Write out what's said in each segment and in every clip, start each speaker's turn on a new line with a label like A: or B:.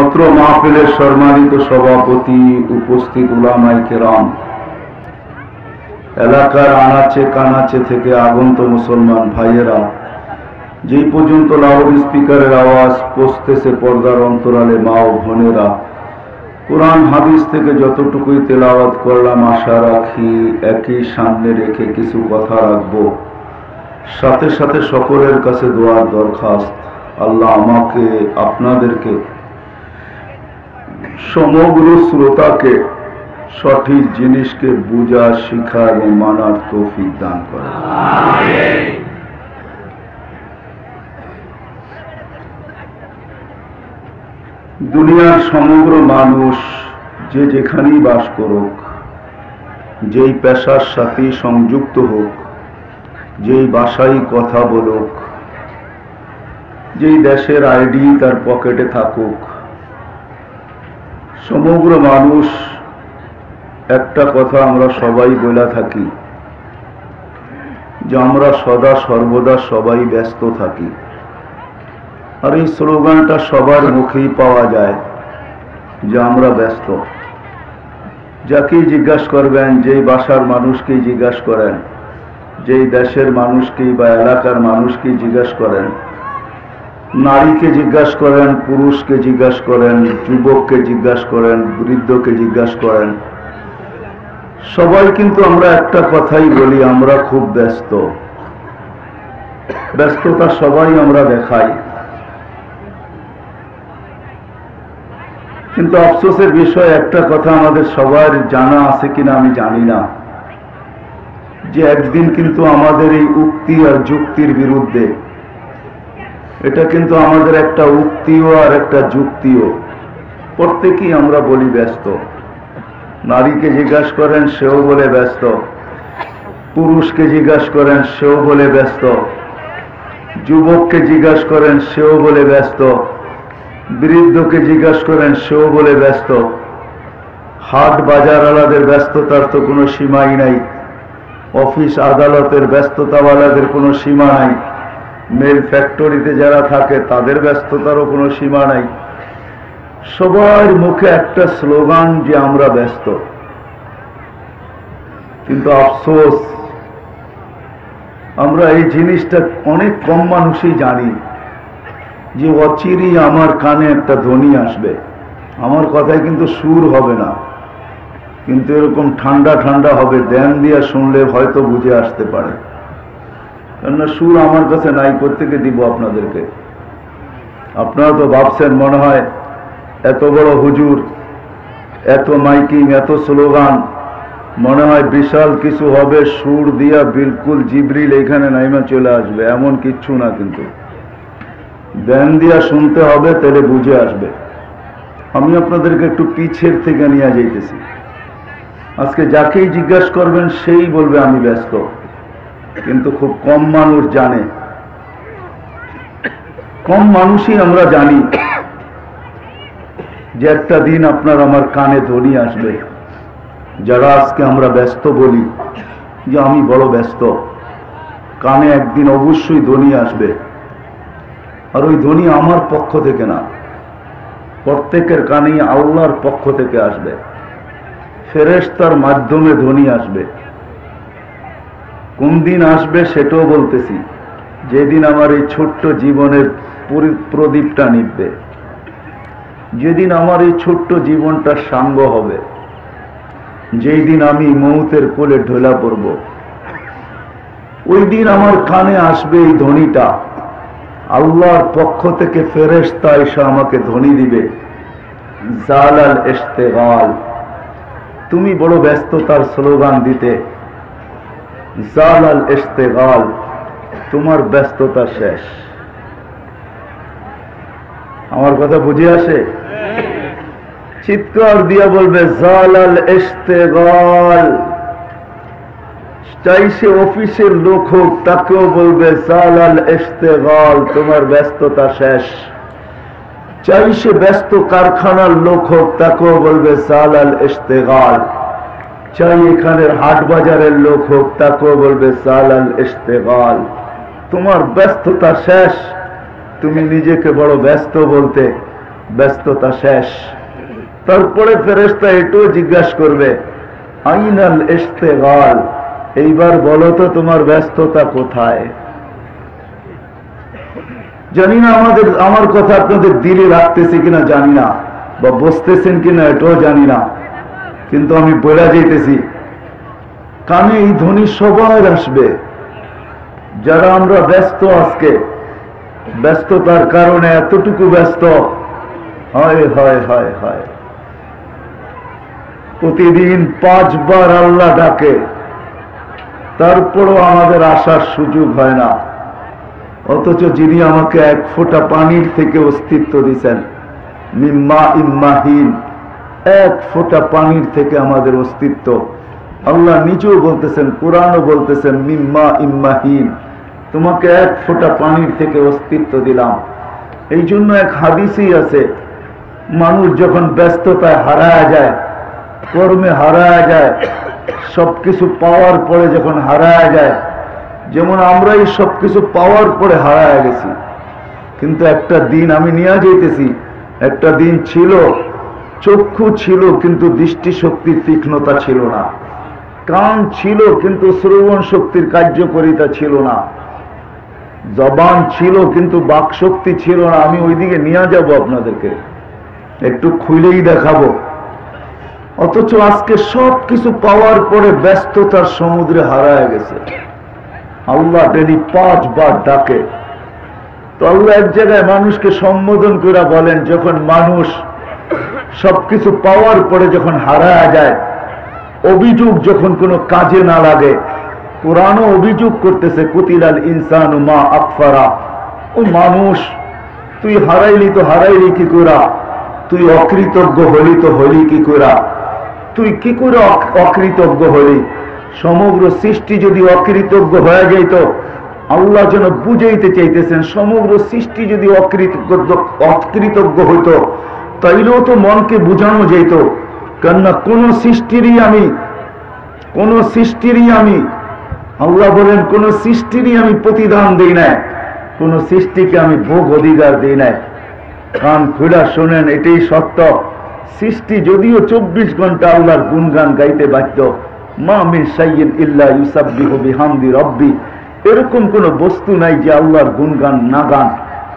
A: অত্র মাহফিলের সম্মানিত সভাপতি, উপস্থিত উলামায়ে কেরাম, এলাকার আনাচে কানাচে থেকে আগন্ত মুসলমান ভাইয়েরা, যেই পর্যন্ত লাউড স্পিকারের আওয়াজ পৌঁছতেছে পর্দার অন্তরালে মা ও বোনেরা, কোরআন হাদিস থেকে যতটুকুই তেলাওয়াত করলাম আশা রাখি একই সামনে রেখে কিছু কথা রাখবো। সাথে সাথে সকলের কাছে দোয়ার দরখাস্ত, আল্লাহ আমাকে আপনাদেরকে সমগ্র শ্রোতাকে সঠিক জিনিসকে বুঝা, শিখা এবং মানার তৌফিক দান করে। দুনিয়ার সমগ্র মানুষ যে যেখানেই বাস করুক, যেই পেশার সাথে সংযুক্ত হোক, যেই ভাষায় কথা বলুক, যেই দেশের আইডি তার পকেটে থাকুক, সমগ্র মানুষ একটা কথা আমরা সবাই বলে থাকি যে আমরা সদা সর্বদা সবাই ব্যস্ত থাকি। আর এই স্লোগানটা সবার মুখেই পাওয়া যায় যে আমরা ব্যস্ত। যাকেই জিজ্ঞাসা করবেন, যেই ভাষার মানুষকেই জিজ্ঞাসা করেন, যেই দেশের মানুষকেই বা এলাকার মানুষকেই জিজ্ঞাসা করেন, নারীকে জিজ্ঞাসা করেন, পুরুষকে জিজ্ঞাসা করেন, যুবককে জিজ্ঞাসা করেন, বৃদ্ধকে জিজ্ঞাসা করেন, সবাই কিন্তু আমরা একটা কথাই বলি, আমরা খুব ব্যস্ত। ব্যস্ততা সবাই আমরা দেখাই, কিন্তু আফসোসের বিষয় একটা কথা আমাদের সবার জানা আছে কিনা আমি জানি না, যে একদিন কিন্তু আমাদের এই উক্তি আর যুক্তির বিরুদ্ধে, এটা কিন্তু আমাদের একটা উক্তিও আর একটা যুক্তিও, প্রত্যেকেই আমরা বলি ব্যস্ত। নারীকে জিজ্ঞাসা করেন, সেও বলে ব্যস্ত। পুরুষকে জিজ্ঞাসা করেন, সেও বলে ব্যস্ত। যুবককে জিজ্ঞাসা করেন, সেও বলে ব্যস্ত। বৃদ্ধকে জিজ্ঞাসা করেন, সেও বলে ব্যস্ত। হাট বাজার আলাদের ব্যস্ততার তো কোনো সীমাই নাই, অফিস আদালতের ব্যস্ততাওয়ালাদের কোনো সীমা নাই, মেল ফ্যাক্টরিতে যারা থাকে তাদের ব্যস্ততারও কোনো সীমা নাই। সবার মুখে একটা স্লোগান যে আমরা ব্যস্ত। কিন্তু আফসোস, আমরা এই জিনিসটা অনেক কম মানুষই জানি যে অচিরেই আমার কানে একটা ধ্বনি আসবে। আমার কথায় কিন্তু সুর হবে না, কিন্তু এরকম ঠান্ডা ঠান্ডা হবে, ধ্যান দিয়া শুনলে হয়তো বুঝে আসতে পারে। কেননা সুর আমার কাছে নাই, প্রত্যেকে দিব আপনাদেরকে। আপনারা তো ভাবছেন মনে হয় এত বড় হুজুর, এত মাইকিং, এত স্লোগান, মনে হয় বিশাল কিছু হবে, সুর দিয়া বিলকুল জিবরিল এখানে নাইমা চলে আসবে, এমন কিচ্ছু না। কিন্তু ধ্যান দিয়া শুনতে হবে, তাহলে বুঝে আসবে। আমি আপনাদেরকে একটু পিছের থেকে নিয়ে যাইতেছি। আজকে যাকেই জিজ্ঞাসা করবেন সেই বলবে আমি ব্যস্ত, কিন্তু খুব কম মানুষ জানে। কম মানুষই আমরা জানি যে একটা দিন আপনার আমার কানে ধ্বনি আসবে। যারা আজকে আমরা ব্যস্ত বলি যে আমি বড় ব্যস্ত, কানে একদিন অবশ্যই ধ্বনি আসবে। আর ওই ধ্বনি আমার পক্ষ থেকে না, প্রত্যেকের কানেই আল্লাহর পক্ষ থেকে আসবে। ফেরেশতার মাধ্যমে ধ্বনি আসবে। কোন দিন আসবে সেটাও বলতেছি, যেদিন আমার এই ছোট্ট জীবনের প্রদীপটা নিভবে, যেদিন আমার এই ছোট্ট জীবনটা সাঙ্গ হবে, যেই দিন আমি মৌতের কোলে ঢোলা পড়ব, ওই দিন আমার কানে আসবে এই ধ্বনিটা। আল্লাহর পক্ষ থেকে ফেরেশতা এসে আমাকে ধ্বনি দিবে, জালাল ইশতিগাল, তুমি বড় ব্যস্ততার স্লোগান দিতে, জালাল ইশতিগাল, তোমার ব্যস্ততা শেষ। আমার কথা বুঝে আসে? চিৎকার দিয়া বলবে জালাল ইশতিগাল। চাই সে অফিসের লোক হোক, তাকেও বলবে জালাল ইশতিগাল, তোমার ব্যস্ততা শেষ। চাই সে ব্যস্ত কারখানার লোক হোক, তাকেও বলবে জালাল ইশতিগাল। চাই এখানের হাট বাজারের লোক হোক, তাকেও বলবে জালাল ইশতিগাল, তোমার ব্যস্ততা শেষ। তুমি নিজেকে বড় ব্যস্ত বলতে, ব্যস্ততা শেষ। তারপরে ফেরেশতা এটাও জিজ্ঞাসা করবে, আইনাল ইশতিগাল, এইবার বলো তো তোমার ব্যস্ততা কোথায়? জানি না আমার কথা আপনাদের দিলে রাখতেছে কিনা জানি না, বা বসতেছেন কিনা এটাও জানি না, কিন্তু আমি বলে যেতেছি, কানে এই ধ্বনি সবার আসবে। যারা আমরা ব্যস্ত, আজকে ব্যস্ততার কারণে এতটুকু ব্যস্ত, হয় হয় হয় হয়, প্রতিদিন 5 বার আল্লাহ ডাকে, তারপরও আমাদের আসার সুযোগ হয় না। অথচ যিনি আমাকে 1 ফোঁটা পানির থেকে অস্তিত্ব দিচ্ছেন, মিম্মা ইম্মাহিন, 1 ফোঁটা পানির থেকে আমাদের অস্তিত্ব। আল্লাহ নিজেও বলতেছেন, কোরআনও বলতেছেন, মিম্মা ইম্মাহিন, তোমাকে 1 ফোঁটা পানির থেকে অস্তিত্ব দিলাম। এই জন্য এক হাদিসই আছে, মানুষ যখন ব্যস্ততায় হারায় যায়, কর্মে হারায় যায়, সবকিছু পাওয়ার পরে যখন হারায় যায়, যেমন আমরা এই সবকিছু পাওয়ার পরে হারায় গেছি, কিন্তু একটা দিন আমি নিয়ে যেতেছি, একটা দিন ছিল চক্ষু ছিল কিন্তু দৃষ্টিশক্তির তীক্ষ্ণতা ছিল না, কান ছিল কিন্তু শ্রবণ শক্তির কার্যকারিতা ছিল না, জবান ছিল কিন্তু বাকশক্তি ছিল না। আমি ওইদিকে নিয়ে যাব, আপনাদেরকে একটু খুলেই দেখাবো। অথচ আজকে সব কিছু পাওয়ার পরে ব্যস্ততার সমুদ্রে হারায় গেছে। আল্লাহ ডেলি 5 বার ডাকে। তো আল্লাহ এক জায়গায় মানুষকে সম্বোধন করে বলেন, যখন মানুষ সবকিছু পাওয়ার পরে যখন হারায় যায়, অভিযোগ যখন কোনো কাজে না লাগে, কোরআনও অভিযোগ করতেছে, কুতিলাল ইনসানু মা আকফারা, ও মানুষ তুই হারাইলি তো হারাইলি কি করা, তুই অকৃতজ্ঞ হলি তো হলি কি করা, তুই কি করে অকৃতজ্ঞ হলি? সমগ্র সৃষ্টি যদি অকৃতজ্ঞ হয়ে যাইত, আল্লাহ যেন বুঝাইতে চাইতেছেন, সমগ্র সৃষ্টি যদি অকৃতজ্ঞ হইত, তাইলেও তো মনকে বুঝানো যেত। কেননা কোন সৃষ্টিরই আমি আল্লাহ বলেন, কোন সৃষ্টিরই আমি প্রতিদান দিই না, কোন সৃষ্টিকে আমি ভোগ অধিকার দিই না। কান খুলা শোনেন, এটাই সত্য। সৃষ্টি যদিও 24 ঘন্টা আল্লাহর গুণগান গাইতে বাধ্য, মা মিন শাইইন ইল্লা ইউসাব্বিহু বিহামদি রাব্বি, এরকম কোন বস্তু নাই যে আল্লাহর গুণগান না গান।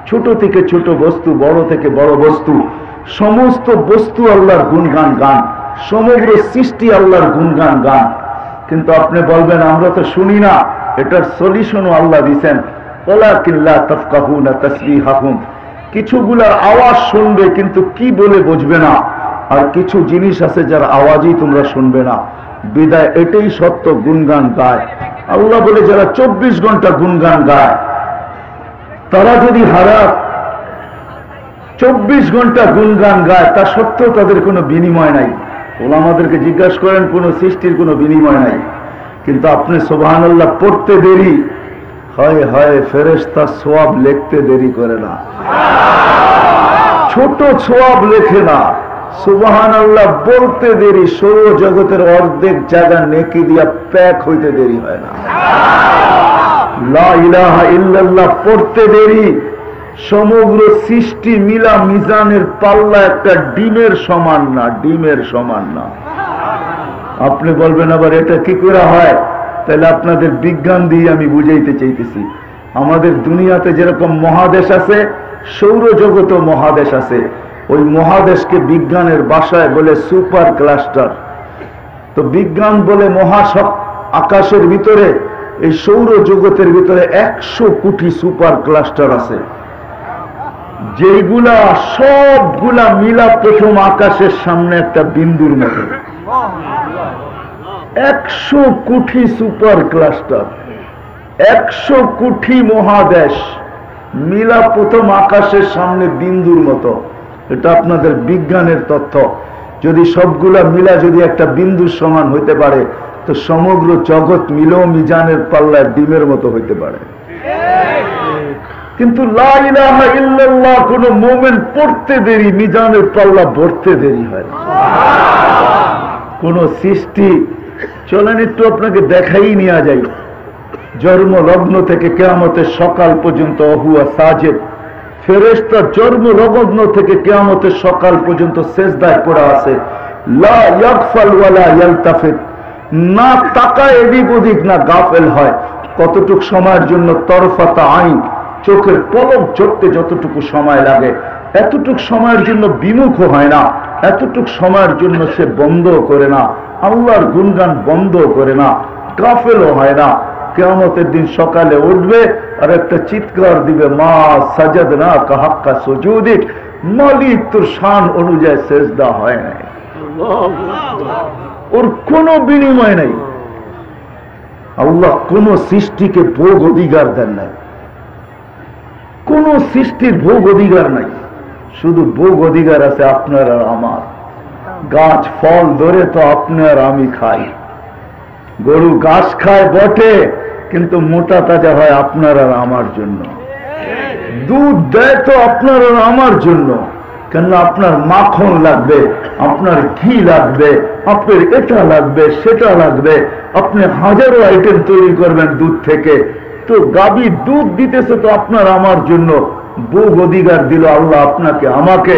A: ছোট থেকে ছোট বস্তু, বড় থেকে বড় বস্তু, সমস্ত বস্তু আল্লাহর গুণগান গান, সমগ্র সৃষ্টি আল্লাহর গুণগান গান। কিন্তু আপনি বলবেন আমরা তো শুনি না, এটার সলিউশনও আল্লাহ দিয়েছেন, ওয়ালাকিন লা তাফকাহুনা তাসবিহাহুম, কিছুগুলার আওয়াজ শুনবে কিন্তু কি বলে বুঝবে না, আর কিছু জিনিস আছে যার আওয়াজই তোমরা শুনবে না। বিদায় এটাই সত্য, গুণগান গায়। আল্লাহ বলে যারা 24 ঘন্টা গুণগান গায়, তারা যদি 24 ঘন্টা গুণগান গায়, তা সত্ত্বেও তাদের কোনো বিনিময় নাই। ওলামাদেরকে জিজ্ঞাসা করেন, কোন সৃষ্টির কোনো বিনিময় নাই। কিন্তু আপনি সুবহানাল্লাহ পড়তে দেরি হয় হয়, ফেরেশতা সওয়াব লিখতে দেরি করে না, ছোট সওয়াব লেখে না। সুবহানাল্লাহ বলতে দেরি, সৌর জগতের অর্ধেক জায়গা নেকি দিয়া প্যাক হইতে দেরি হয় না। লা ইলাহা ইল্লাল্লাহ পড়তে দেরি, সমগ্র সৃষ্টি মিলা মিজানের পাল্লা একটা ডিমের সমান না, ডিমের সমান না। আপনি বলবেন আবার এটা কি করে হয়? তাহলে আপনাদের বিজ্ঞান দিয়ে আমি বুঝাইতে চাইতেছি। আমাদের দুনিয়াতে যেরকম মহাদেশ আছে, সৌরজগতেও মহাদেশ আছে। ওই মহাদেশকে বিজ্ঞানের ভাষায় বলে সুপার ক্লাস্টার। তো বিজ্ঞান বলে আকাশের ভিতরে, এই সৌরজগতের ভিতরে 100 কোটি সুপার ক্লাস্টার আছে, যেগুলা সবগুলা মিলা প্রথম আকাশের সামনে একটা বিন্দুর মতো। 100 কোটি সুপার ক্লাস্টার, 100 কোটি মহাদেশ মিলা প্রথম আকাশের সামনে বিন্দুর মতো। এটা আপনাদের বিজ্ঞানের তথ্য। যদি সবগুলা মিলা যদি একটা বিন্দুর সমান হইতে পারে, তো সমগ্র জগৎ মিলেও মিজানের পাল্লায় ডিমের মতো হইতে পারে। কিন্তু লা ইলাহা ইল্লাল্লাহ কোন মোমেন পড়তে দেরি, মিজানের পাল্লা ভরতে দেরি হয় না। কোন সৃষ্টি, চলেন একটু আপনাকে দেখাই নিয়ে যাই। জন্ম লগ্ন থেকে কিয়ামতের সকাল পর্যন্ত হুয়া সাজিদ ফেরেশতা জন্ম লগ্ন থেকে কিয়ামতের সকাল পর্যন্ত সিজদায় পড়ে আছে, লা ইয়াগফাল ওয়ালা ইয়ালতাফিত, না তাকায় এদিক ওদিক, না গাফেল হয়। কতটুক সময়ের জন্য তরফাতা আইন, চোখের পলক ঝরতে যতটুকু সময় লাগে এতটুক সময়ের জন্য বিমুখ হয় না, এতটুক সময়ের জন্য সে বন্ধ করে না, আল্লাহর গুণগান বন্ধ করে না, গাফেলও হয় না। কিয়ামতের দিন সকালে উঠবে আর একটা চিৎকার দিবে, মা সাজাদনা কা হাক্কা সুজুদিক, মালিক তোর শান অনুযায়ী সেজদা হয় নাই, ওর কোনো বিনিময় নাই। আল্লাহ কোন সৃষ্টিকে ভোগ অধিকার দেন নাই, কোন সৃষ্টির ভোগ অধিকার নাই, শুধু ভোগ অধিকার আছে আপনার আর আমার। গাছ ফল ধরে তো আপনার আমি খাই, গরু ঘাস খায় বটে, কিন্তু মোটা তাজা হয় আপনার আর আমার জন্য। দুধ দেয় তো আপনার আর আমার জন্য, কেন আপনার মাখন লাগবে, আপনার ঘি লাগবে, আপনার এটা লাগবে সেটা লাগবে, আপনি হাজারো আইটেম তৈরি করবেন দুধ থেকে। তো গাভী দুধ দিতেছে তো আপনার আমার জন্য, ভোগ অধিকার দিল আল্লাহ আপনাকে আমাকে।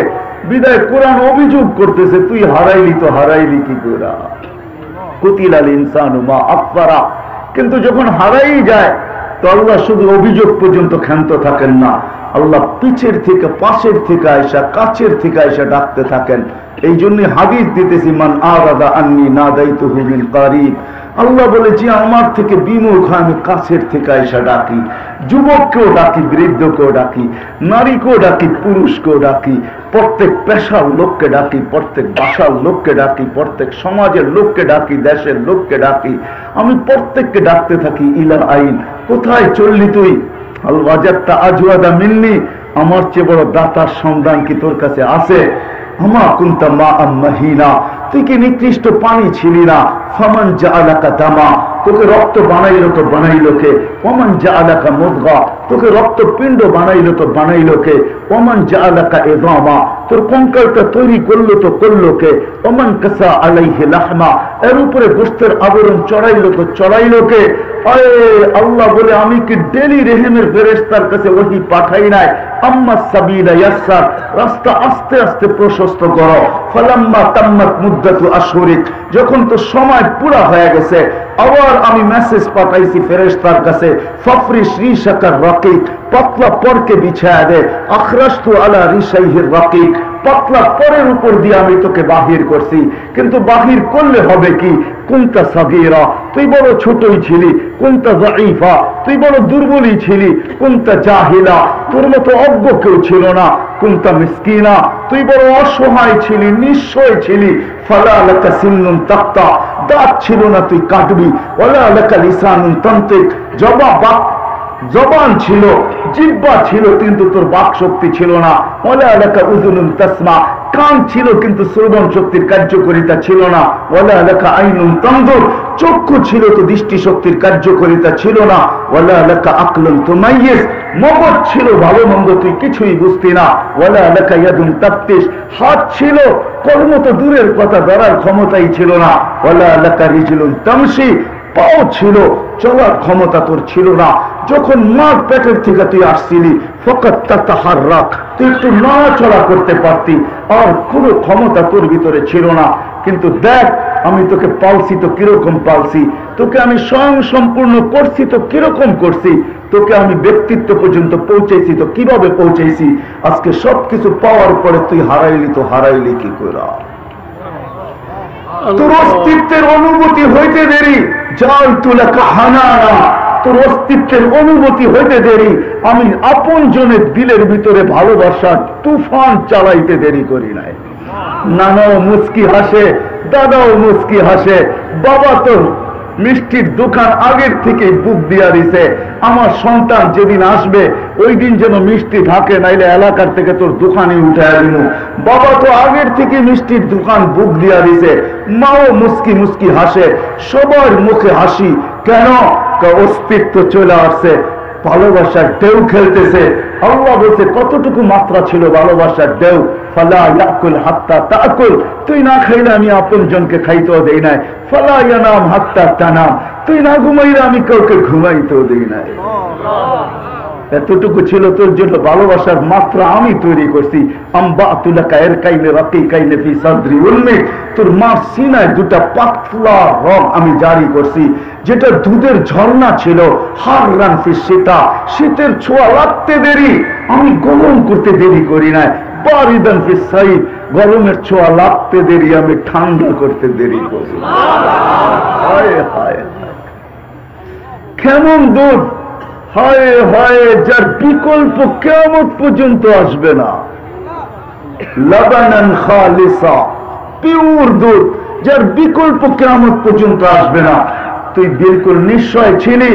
A: বিদায় কোরআন অভিযোগ করতেছে, তুই হারাইলি তো হারাইলি কি করে, কুতিলাল ইনসানু মা আকফারা। কিন্তু যখন হারাই যায় তো আল্লাহ শুধু অভিযোগ পর্যন্ত ক্ষান্ত থাকেন না, আল্লাহ পিছের থেকে, পাশের থেকে আয়সা, কাছের থেকে আয়সা ডাকতে থাকেন। এই জন্য হাদিস দিতেছি, মান আরাদা আন্নি নাদাইতুহু মিন কারিব। আল্লাহ বলে যে আমার থেকে বিমুখ হয় আমি কাছের থেকে আয়সা ডাকি, যুবককেও ডাকি, বৃদ্ধকেও ডাকি, নারীকেও ডাকি, পুরুষকেও ডাকি, প্রত্যেক পেশার লোককে ডাকি, প্রত্যেক ভাষার লোককে ডাকি, প্রত্যেক সমাজের লোককে ডাকি, দেশের লোককে ডাকি, আমি প্রত্যেককে ডাকতে থাকি। ইলা আইন, কোথায় চললি তুই? আল ওয়াজাদতা আজওয়াদা মিন্নি, আমার চেয়ে বড় দাতার সন্ধান কি তোর কাছে আছে? আমা কুনতা মা মাহিনা, তুই কি নিকৃষ্ট পানি ছিলি না? ফামান জাআলাকা দামা, তোকে রক্ত বানাইলো তো বানাইলো কে? ওমান জাআলাকা মুদগা, তোকে রক্তপিণ্ড বানাইলো তো বানাইলো কে? ওমান জাআলাকা ইযামা, তোর কঙ্কালটা তৈরি করলো তো করলো কে? ওমান কাসা আলাইহি লাহমা, এর উপরে গোশতের আবরণ চড়াইলো তো চড়াইলো কে? আরে আল্লাহ বলে আমি কি ডেলি রেহেমের ফেরেশতার কাছে ওহী পাঠাই নাই? আম্মা সাবিলা ইয়াসসার, রাস্তা আস্তে আস্তে প্রশস্ত করো। ফালাম্মা তাম্মাত মুদ্দাতু আশহুরিক, যখন তো সময় পুরা হয়ে গেছে আবার আমি মেসেজ পাঠাইছি ফেরেশতার কাছে, ফাফরিশ রিশাকার রাকিক, পাতলা পরকে বিছায়া দে। আখরাজতু আলা রিশাইহির রাকিক, পাতলা পরের উপর দিয়ে আমি তোকে বাহির করছি। কিন্তু বাহির করলে হবে কি? কুনতা সাগীরা, তুই বড় ছোটই ছিলি। কুনতা যায়ীফা, তুই বড় দুর্বলই ছিলি। কুনতা জাহিলা, তোর মতো অজ্ঞ কেউ ছিল না। কুনতা মিসকিনা, তুই বড় অসহায় ছিলি, নিঃস্বয় ছিলি। ফালা লাকা সিন্নুন তাক্তা, দাঁত ছিল না তুই কাটবি। ওয়ালা লাকা লিসানুন তানতিক, জবান ছিল, জিহ্বা ছিল, কিন্তু তোর বাক শক্তি ছিল না। ওয়ালা লাকা উযুনুন তাসমা, কান ছিল কিন্তু শ্রবণ শক্তির কার্যকারিতা ছিল না। ওয়ালা লাকা আইনুন তানজুর, চক্ষু ছিল তো দৃষ্টি শক্তির কার্যকারিতা ছিল না। ওয়ালা লাকা আকলুন তুমাইয়িজ, মগজ ছিল ভালো মন্দ তুই কিছুই বুঝতি না। ওয়ালা লাকা ইয়াদুন তাফতিশ, হাত ছিল, কর্ম তো দূরের কথা, ধরার ক্ষমতাই ছিল না। ওয়ালা লাকা রিজলুন তামশি, পাও ছিল, চলার ক্ষমতা তোর ছিল না। যখন মার পেটের থেকে তুই আসছিলি ফকাত তাতাহাররাক, তুই একটু নড়াচড়া করতে পারতি, আর কোনো ক্ষমতা তোর ভিতরে ছিল না। কিন্তু দেখ আমি তোকে পালছি তো কিরকম পালছি, তোকে আমি স্বয়ং সম্পূর্ণ করছি তো কিরকম করছি, তোকে আমি ব্যক্তিত্ব পর্যন্ত পৌঁছেছি তো কিভাবে পৌঁছেছি। আজকে সবকিছু পাওয়ার পরে তুই হারাইলি তো হারাইলি কি করে? তোর অস্তিত্বের অনুভূতি হইতে দেরি, জাল তুলাকা হানানা, তোর অস্তিত্বের অনুভূতি হইতে দেরি, আমি আপন জনের দিলের ভিতরে ভালোবাসার তুফান চালাইতে দেরি করি নাই। নানাও মুস্কি হাসে, দাদাও মুস্কি হাসে, বাবা তো মিষ্টির দোকান আগের থেকে বুক দিয়া দিছে, আমার সন্তান যেদিন আসবে ওই দিন যেন মিষ্টি থাকে, নাইলে এলাকার থেকে তোর দোকানে উঠায় দিল। বাবা তো আগের থেকে মিষ্টির দোকান বুক দিয়া দিছে, মাও মুস্কি মুস্কি হাসে, সবার মুখে হাসি। কেন? অস্তিত্ব চলে আসছে, ভালোবাসার ঢেউ খেলতেছে। আল্লাহ বলছে কতটুকু মাত্রা ছিল ভালোবাসার ঢেউ? ফালা ইয়াকুল হাত্তা তাকুল, তুই না খাইলে আমি আপন জনকে খাইতেও দেই নাই। ফালা ইয়ানাম হাত্তা তানাম, তুই না ঘুমাইলে আমি কাউকে ঘুমাইতেও দেই নাই। এতটুকু ছিল তোর জন্য ভালোবাসার মাত্রা আমি তৈরি করছি। তোর মার সিনায় দুটা পাতলা রং আমি জারি করছি, যেটা দুধের ঝর্ণা ছিল। হাররান ফি শীতা, শীতের ছোঁয়া লাগতে দেরি, আমি গরম করতে দেরি করি নাই। বারিদান ফি সাইফ, গরমের ছোঁয়া লাগতে দেরি, আমি ঠান্ডা করতে দেরি করি। হায় হায়, কেমন দুধ! হায় হায়, যার বিকল্প কিয়ামত পর্যন্ত আসবে না। লাবানান খালিসা, পিওর দুধ, যার বিকল্প কিয়ামত পর্যন্ত আসবে না। তুই বিলকুল নিশ্চয় ছিলি,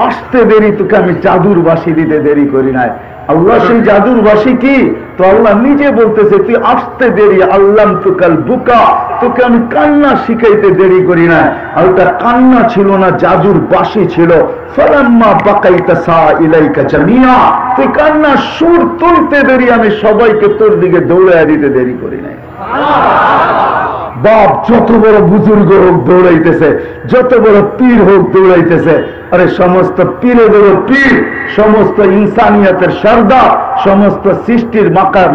A: আসতে দেরি, তোকে আমি জাদুর বাসি দিতে দেরি করি নাই। আল্লাহ সেই জাদুর বাসি কি? তো আল্লাহ নিজে বলতেছে তুই আসতে দেরি, আল্লাহ তুকাল বুকা, তোকে আমি কান্না শিখাইতে দেরি করি না। আর ওটা কান্না ছিল না, জাদুর বাসি ছিল। ফালাম্মা বাকাইতা সা ইলাইকা জামিয়া, তুই কান্না সুর তুলতে দেরি, আমি সবাইকে তোর দিকে দৌড়াইয়া দিতে দেরি করি নাই। বাপ যত বড় বুজুর্গ হোক দৌড়াইতেছে, যত বড় পীর হোক দৌড়াইতেছে। আরে সমস্ত পীরের পীর, সমস্ত ইনসানিয়াতের সর্দার, সমস্ত সৃষ্টির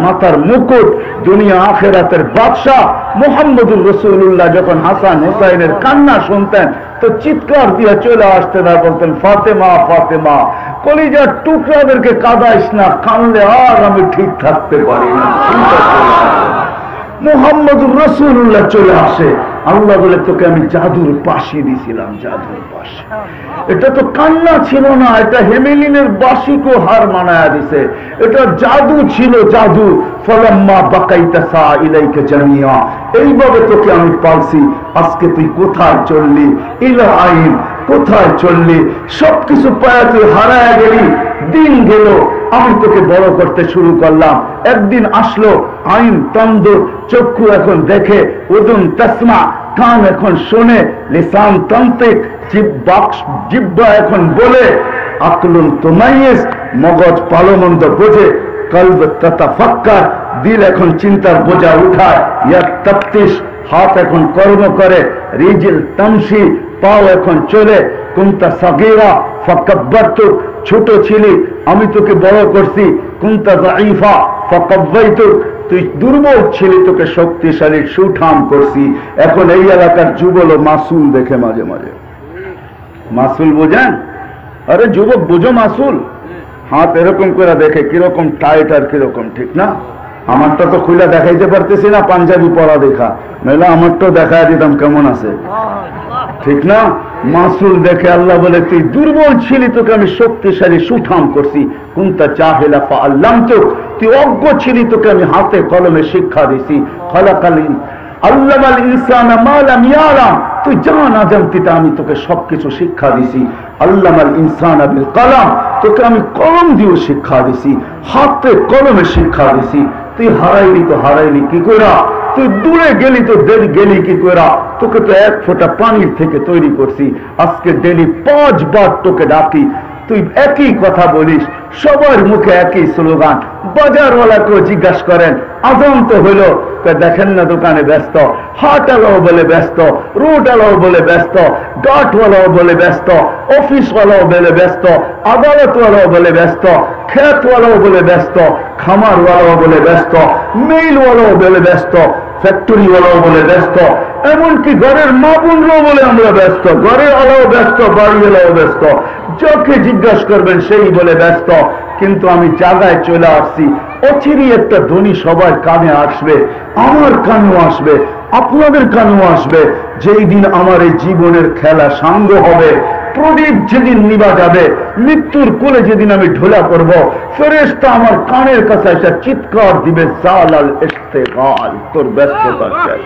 A: মাথার মুকুট, দুনিয়া আখেরাতের বাদশাহ মুহাম্মদুর রাসূলুল্লাহ যখন হাসান হুসাইনের কান্না শুনতেন তো চিৎকার দিয়ে চলে আসতেন আর বলতেন, ফাতেমা ফাতেমা, কলিজার টুকরাদেরকে কাঁদাইস না, কানলে আর আমি ঠিক থাকতে পারি না। মুহাম্মদুর রাসূলুল্লাহ চলে আসে, আল্লাহ বলে তোকে আমি জাদুর বাঁশি দিছিলাম, জাদুর বাঁশি। এটা তো কান্না ছিল না, এটা হেমেলিনের বাঁশিকে হার মানায়া দিছে। এটা জাদু ছিল, জাদু। ফালাম্মা বাকাইতা সা ইলাইকা জামিয়া, এইভাবে তোকে আমি পালছি। আজকে তুই কোথায় চললি? ইলা আইন, কোথায় চললি? সবকিছু পায়া তুই হারায়া গেলি। দিন গেল, আমি তোকে বড় করতে শুরু করলাম। একদিন আসলো, আইন তন্দুর, চক্ষু এখন দেখে, উদুন তাসমা, কান এখন শোনে, লিসান তান্তিক, জিহ্বা এখন বলে, আকলুন তুমাইয়িজ, মগজ ভালো-মন্দ বোঝে, কলব তাতাফাক্কার, দিল এখন চিন্তার বোঝা উঠায়, ইয়াতাফতিশ, হাত এখন কর্ম করে, রিজিল তামশি, পাও এখন চলে, কুনতা সাগীরা ফাকাব্বারতুক, ছোট ছিলি আমি তোকে বড় করছি, কুনতা যায়ীফা ফাকাব্বাইতুক, তুই দুর্বল ছিলি তোকে শক্তিশালী সুঠাম করছি। এখন এই এলাকার যুবল মাসুল দেখে মাঝে মাঝে, মাসুল বোঝেন? আরে যুবক বোঝো মাসুল, হাত এরকম করে দেখে কিরকম টাইট আর কিরকম, ঠিক না? আমারটা তো খুলে দেখাইতে পারতেছি না, পাঞ্জাবি পরা দেখা, নইলে আমারটাও দেখাই দিতাম কেমন আছে, ঠিক না? মাসুল দেখে আল্লাহ বলে তুই দুর্বল ছিলি তোকে আমি শক্তিশালী সুঠাম করছি। কুনতা জাহিলা ফাআল্লামতুক, তুই অজ্ঞ ছিলি তোকে আমি হাতে কলমে শিক্ষা দিছি। খালাকালিন আল্লামাল ইনসানা মা লাম ইয়ালাম, তুই যা না জানতি তা আমি তোকে সবকিছু শিক্ষা দিছি। আল্লামাল ইনসানা বিল কলম, তোকে আমি কলম দিয়ে শিক্ষা দিছি, হাতে কলমে শিক্ষা দিছি। তুই হারাইলি তো হারাইলি কি কইরা? তুই দূরে গেলি তো গেলি কি কইরা? তোকে তো এক ফোঁটা পানির থেকে তৈরি করছি। আজকে ডেলি 5 বার তোকে ডাকি, তুই একই কথা বলিস, সবার মুখে একই স্লোগান। বাজারওয়ালাকেও জিজ্ঞাসা করেন, আজান তো হইল, দেখেন না দোকানে ব্যস্ত, হাটওয়ালাও বলে ব্যস্ত, রোডওয়ালাও বলে ব্যস্ত, গাঠওয়ালাও বলে ব্যস্ত, অফিসওয়ালাও বলে ব্যস্ত, আদালতওয়ালাও বলে ব্যস্ত, ক্ষেতওয়ালাও বলে ব্যস্ত, খামারওয়ালাও বলে ব্যস্ত, মেইলওয়ালাও বলে ব্যস্ত, ফ্যাক্টরিওয়ালাও বলে ব্যস্ত, এমনকি ঘরের মা বোনরাও বলে আমরা ব্যস্ত, ঘরের আলাও ব্যস্ত, বাড়িওয়ালাও ব্যস্ত, যাকে জিজ্ঞাসা করবেন সেই বলে ব্যস্ত। কিন্তু আমি জায়গায় চলে আসছি, অচিরি একটা ধ্বনি সবার কানে আসবে, আমার কানেও আসবে, আপনাদের কানেও আসবে। যেই দিন আমার এই জীবনের খেলা সাঙ্গ হবে, প্রদীপ যেদিন নিভা যাবে, মৃত্যুর কোলে যেদিন আমি ঢোলা করব, ফেরেশতা আমার কানের কাছে এসে চিৎকার দিবে, জালাল ইস্তেগাল, তোর ব্যস্ততা চাই।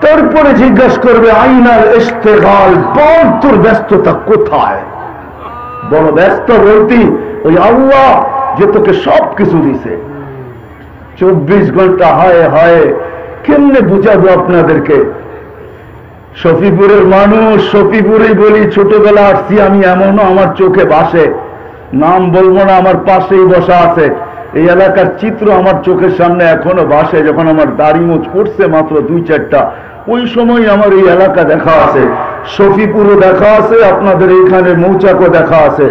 A: তারপরে জিজ্ঞাসা করবে, আইনাল ইস্তেগাল, বল তোর ব্যস্ততা কোথায়? বড় ব্যস্ত বলতি ওই আল্লাহ যে তোকে সব কিছু দিছে। 24 ঘন্টা হায় হায়, কেমনে বুঝাবো আপনাদেরকে? শফিপুরের মানুষ, শফিপুরেই বলি, ছোটবেলা আসছি আমি, এমনও আমার চোখে ভাসে, নাম বলবো না, আমার পাশেই বসা আছে। এই এলাকার চিত্র আমার চোখের সামনে এখনো ভাসে। যখন আমার দাড়ি মুছ করছে মাত্র 2-4টা, ওই সময় আমার এই এলাকা দেখা আছে, শফিপুরও দেখা আছে, আপনাদের এইখানে মৌচাকও দেখা আছে।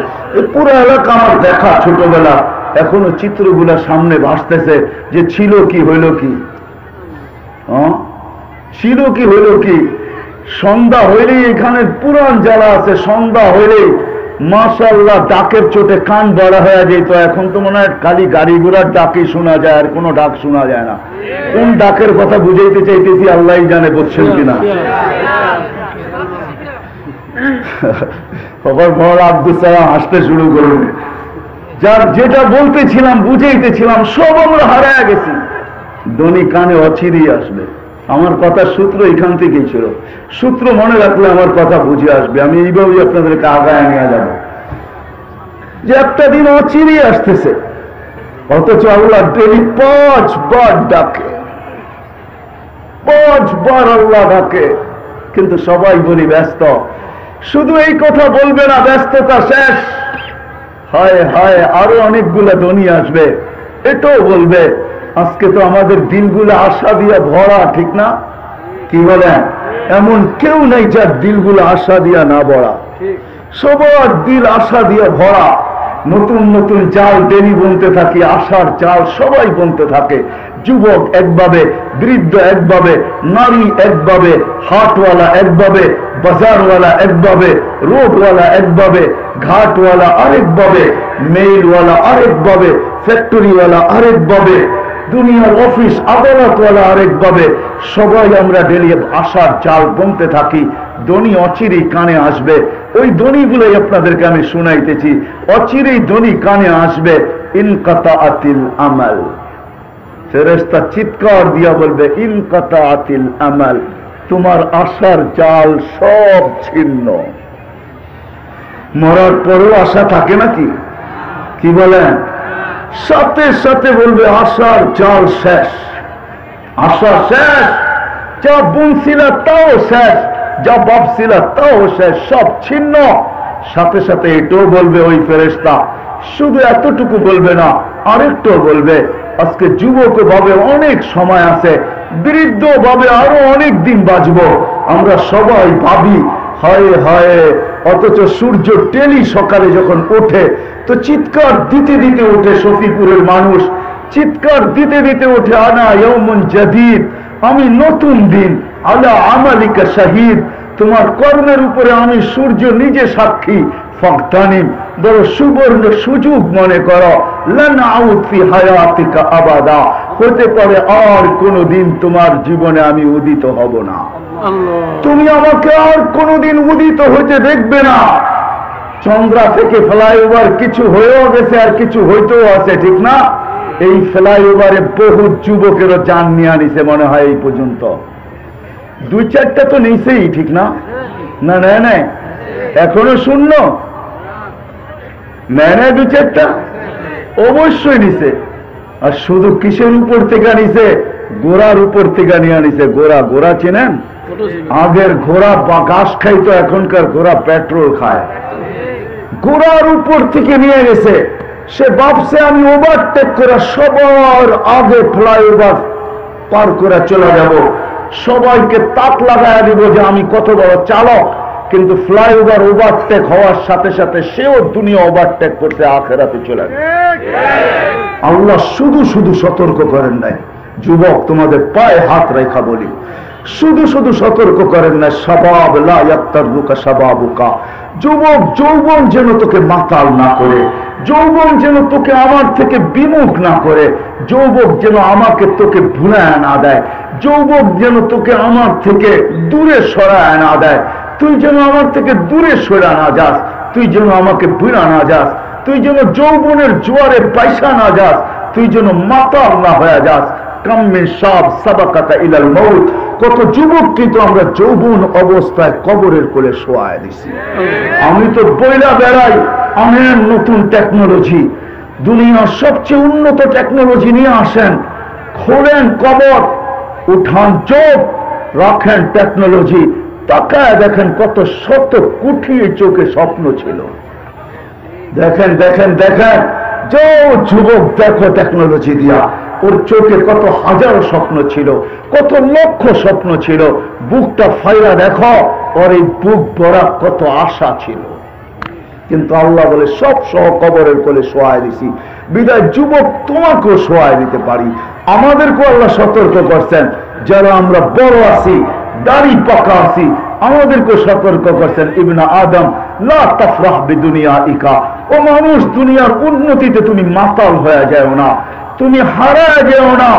A: পুরো এলাকা আমার দেখা ছোটবেলা, এখনো চিত্রগুলা সামনে ভাসতেছে যে ছিল কি হইল কি, ছিল কি হইল কি। সন্ধ্যা হইলেই এখানে পুরান যারা আছে, সন্ধ্যা হইলেই মাশাআল্লাহ ডাকের চোটে কান বড় হয়ে যেত। এখন তো মনে হয় খালি গাড়ি ঘোড়ার ডাকই শোনা যায়, আর কোনো ডাক শোনা যায় না। কোন ডাকের কথা বুঝাইতে চাইতেছি আল্লাহই জানে, বুঝছেন কিনা। খবর বড় আব্দুল সালাম হাসতে শুরু করবে, যার যেটা বলতেছিলাম বুঝাইতেছিলাম সব আমরা হারায় গেছি। ধনী কানে অচিরেই আসবে। আমার কথার সূত্র এখান থেকেই ছিল। সূত্র মনে রাখলে আমার কথা বুঝে আসবে। আমি এইভাবেই আপনাদেরকে আগায় নিয়ে যাব যে একটা দিন অচিরেই আসতেছে, অথচ আল্লাহ ডেলি 5 বার ডাকে, 5 বার আল্লাহ ডাকে, কিন্তু সবাই বলি ব্যস্ত। শুধু এই কথা বলবে না, ব্যস্ততা শেষ, হায় হায় আরো অনেকগুলো ধনী আসবে, এটাও বলবে। আজকে তো আমাদের দিলগুলো আশা দিয়া ভরা, ঠিক না? কি বলেন? এমন কেউ নেই যার দিলগুলো আশা দিয়া না ভরা, সবার দিল আশা দিয়া ভরা। নতুন নতুন চাল ডেলি বনতে থাকি, আশার চাল সবাই বনতে থাকে। যুবক একভাবে, বৃদ্ধ একভাবে, নারী একভাবে, হাটওয়ালা একভাবে, বাজারওয়ালা একভাবে, রোডওয়ালা একভাবে, ঘাটওয়ালা আরেকভাবে, মেইলওয়ালা আরেকভাবে, ফ্যাক্টরিওয়ালা আরেকভাবে, দুনিয়ার অফিস আদালতওয়ালা আরেকভাবে। সবাই আমরা ডেলি আশার চাল বনতে থাকি। ধনী অচিরেই কানে আসবে। ওই ধনীগুলোই আপনাদেরকে আমি শুনাইতেছি। অচিরেই ধনী কানে আসবে। ইনকাতাআতিল আমাল, ফেরেশতা চিৎকার দিয়া বলবে ইনকাতাআতিল আমাল, তোমার আশার জাল সব ছিন্ন। মরার পরেও আশা থাকে নাকি? কি বলেন? সাথে সাথে বলবে আশার জাল শেষ, আশা শেষ। যা বুনছিল তাও শেষ, যা ভাবছিল তাও শেষ, সব ছিন্ন। সাথে সাথে এটাও বলবে ওই ফেরেশতা, শুধু এতটুকু বলবে না, আরেকটু বলবে আজকে যুবক ভাবে অনেক সময় আছে, বৃদ্ধ ভাবে আরো অনেক দিন বাঁচবো। আমরা সবাই ভাবি হায় হায়, অথচ সূর্য টেলি সকালে যখন ওঠে তো চিৎকার দিতে দিতে ওঠে। শফিপুরের মানুষ চিৎকার দিতে দিতে ওঠে, আনা ইয়াউমুন জাদীদ, আমি নতুন দিন, আলা আমালিকা শাহিদ, তোমার কর্মের উপরে আমি সূর্য নিজে সাক্ষী। ফাগতানিম, বড় সুবর্ণ সুযোগ মনে করো। লান আউদ ফি হায়াতিকা আবাদা, হতে পারে আর কোনদিন তোমার জীবনে আমি উদিত হব না। তুমি আমাকে আর কোনদিন উদিত হইতে দেখবে না। চন্দ্রা থেকে ফ্লাইওভার কিছু হয়েও গেছে, আর কিছু হইতেও আছে, ঠিক না? এই ফ্লাইওভারে বহু যুবকেরও জান নিয়ে আনিছে মনে হয় এই পর্যন্ত। 2-4টা তো নিছেই, ঠিক না? না নেয় নাই, এখনো শূন্য নেয় নাই, 2-4টা অবশ্যই নিছে। আর শুধু কিসের উপর থেকে নিছে? ঘোড়ার উপর থেকে নিয়ে আনিছে। ঘোড়া, ঘোড়া চেনেন? আগের ঘোড়া বা ঘাস খাইতো, এখনকার ঘোড়া পেট্রোল খায়। ঘোড়ার উপর থেকে নিয়ে গেছে। সে ভাবছে আমি ওভারটেক করে সবার আগে ফ্লাইওভার পার করে চলে যাব, সবাইকে তাক লাগায় দিব যে আমি কত বড় চালক। কিন্তু ফ্লাইওভার ওভারটেক হওয়ার সাথে সাথে সেও দুনিয়া ওভারটেক করতে আখেরাতে চলে গেছে। আল্লাহ শুধু শুধু সতর্ক করেন নাই। যুবক, তোমাদের পায়ে হাত রেখা বলি, শুধু শুধু সতর্ক করেন না, শাবাব লা ইয়াক্তারুকা শাবাবুকা, যুবক যৌবন যেন তোকে মাতাল না করে, যৌবন যেন তোকে আমার থেকে বিমুখ না করে, যৌবক যেন আমাকে তোকে ভুলায় না দেয়, যৌবক যেন তোকে আমার থেকে দূরে সরায় না দেয়। তুই যেন আমার থেকে দূরে সরা না যাস, তুই যেন আমাকে ভুলা না যাস, তুই যেন যৌবনের জোয়ারে পয়সা না যাস, তুই যেন মাতাল না হয়ে যাস। কাম্মিন শাব সাবাকাতা ইলাল মউত, কত যুবক কিন্তু আমরা যৌবন অবস্থায় কবরের কোলে শোয়ায় দিছি। আমি তো বইলা বেড়াই আমের নতুন টেকনোলজি, দুনিয়ার সবচেয়ে উন্নত টেকনোলজি নিয়ে আসেন, খোলেন কবর, উঠান চোখ, রাখেন টেকনোলজি, তাকায় দেখেন কত শত কোটি চোখে স্বপ্ন ছিল। দেখেন দেখেন দেখেন, যে যুবক দেখো টেকনোলজি দিয়া, ওর চোখে কত হাজারো স্বপ্ন ছিল, কত লক্ষ স্বপ্ন ছিল। বুকটা ফাইরা দেখো, ওর এই বুক ভরা কত আশা ছিল। কিন্তু আল্লাহ বলে সব সহ কবরের কোলে শোয়ায় দিছি। বিদায় যুবক তোমাকেও শোয়ায় দিতে পারি। আমাদেরকেও আল্লাহ সতর্ক করছেন, যারা আমরা বড় আছি, দাড়ি পাকা আছি, আমাদেরকেও সতর্ক করছেন, ইবনা আদম লা তাফরাহ বিদুনিয়াইকা, ও মানুষ দুনিয়ার উন্নতিতে তুমি মাতাল হয়ে যাও না, তুমি হারায় যাও না,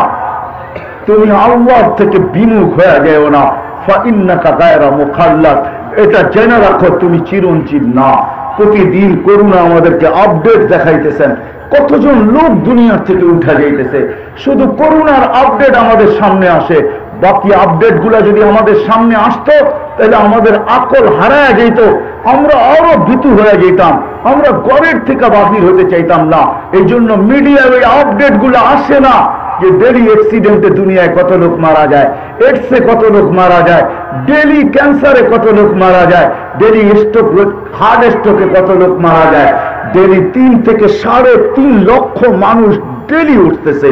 A: তুমি আল্লাহ থেকে বিমুখ হয়ে যাও না। ফাইন্নাকা গায়রা মুখাল্লাদ, এটা জেনে রাখো তুমি চিরঞ্জীব না। প্রতিদিন করুণা আমাদেরকে আপডেট দেখাইতেছেন, কতজন লোক দুনিয়ার থেকে উঠে যাইতেছে। শুধু করুণার আপডেট আমাদের সামনে আসে, বাকি আপডেট গুলা যদি আমাদের সামনে আসতো তাহলে আমাদের আকল হারায় যেত, আমরা আরো ভীতু হয়ে যেতাম, আমরা ঘরের থেকে বাহির হতে চাইতাম না। এই জন্য মিডিয়ায় ওই আপডেট গুলো আসে না যে ডেলি অ্যাক্সিডেন্টে দুনিয়ায় কত লোক মারা যায়, এডসে কত লোক মারা যায়, ডেলি ক্যান্সারে কত লোক মারা যায়, ডেলি স্ট্রোক, হার্ট স্ট্রোকে কত লোক মারা যায়, ডেলি 3 থেকে 3.5 লক্ষ মানুষ ডেলি উঠতেছে।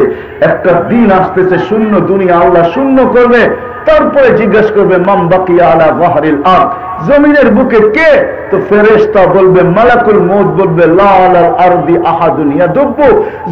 A: একটা দিন আসতেছে শূন্য দুনিয়া আল্লাহ শূন্য করবে, তারপরে জিজ্ঞাসা করবে মান বাকিয়া আলা যাহরিল আরদ, জমিনের বুকে কে? তো ফেরেশতা বলবে, মালাকুল মউত বলবে লা আলাল আরদি আহাদুন ইয়াদুব্বু,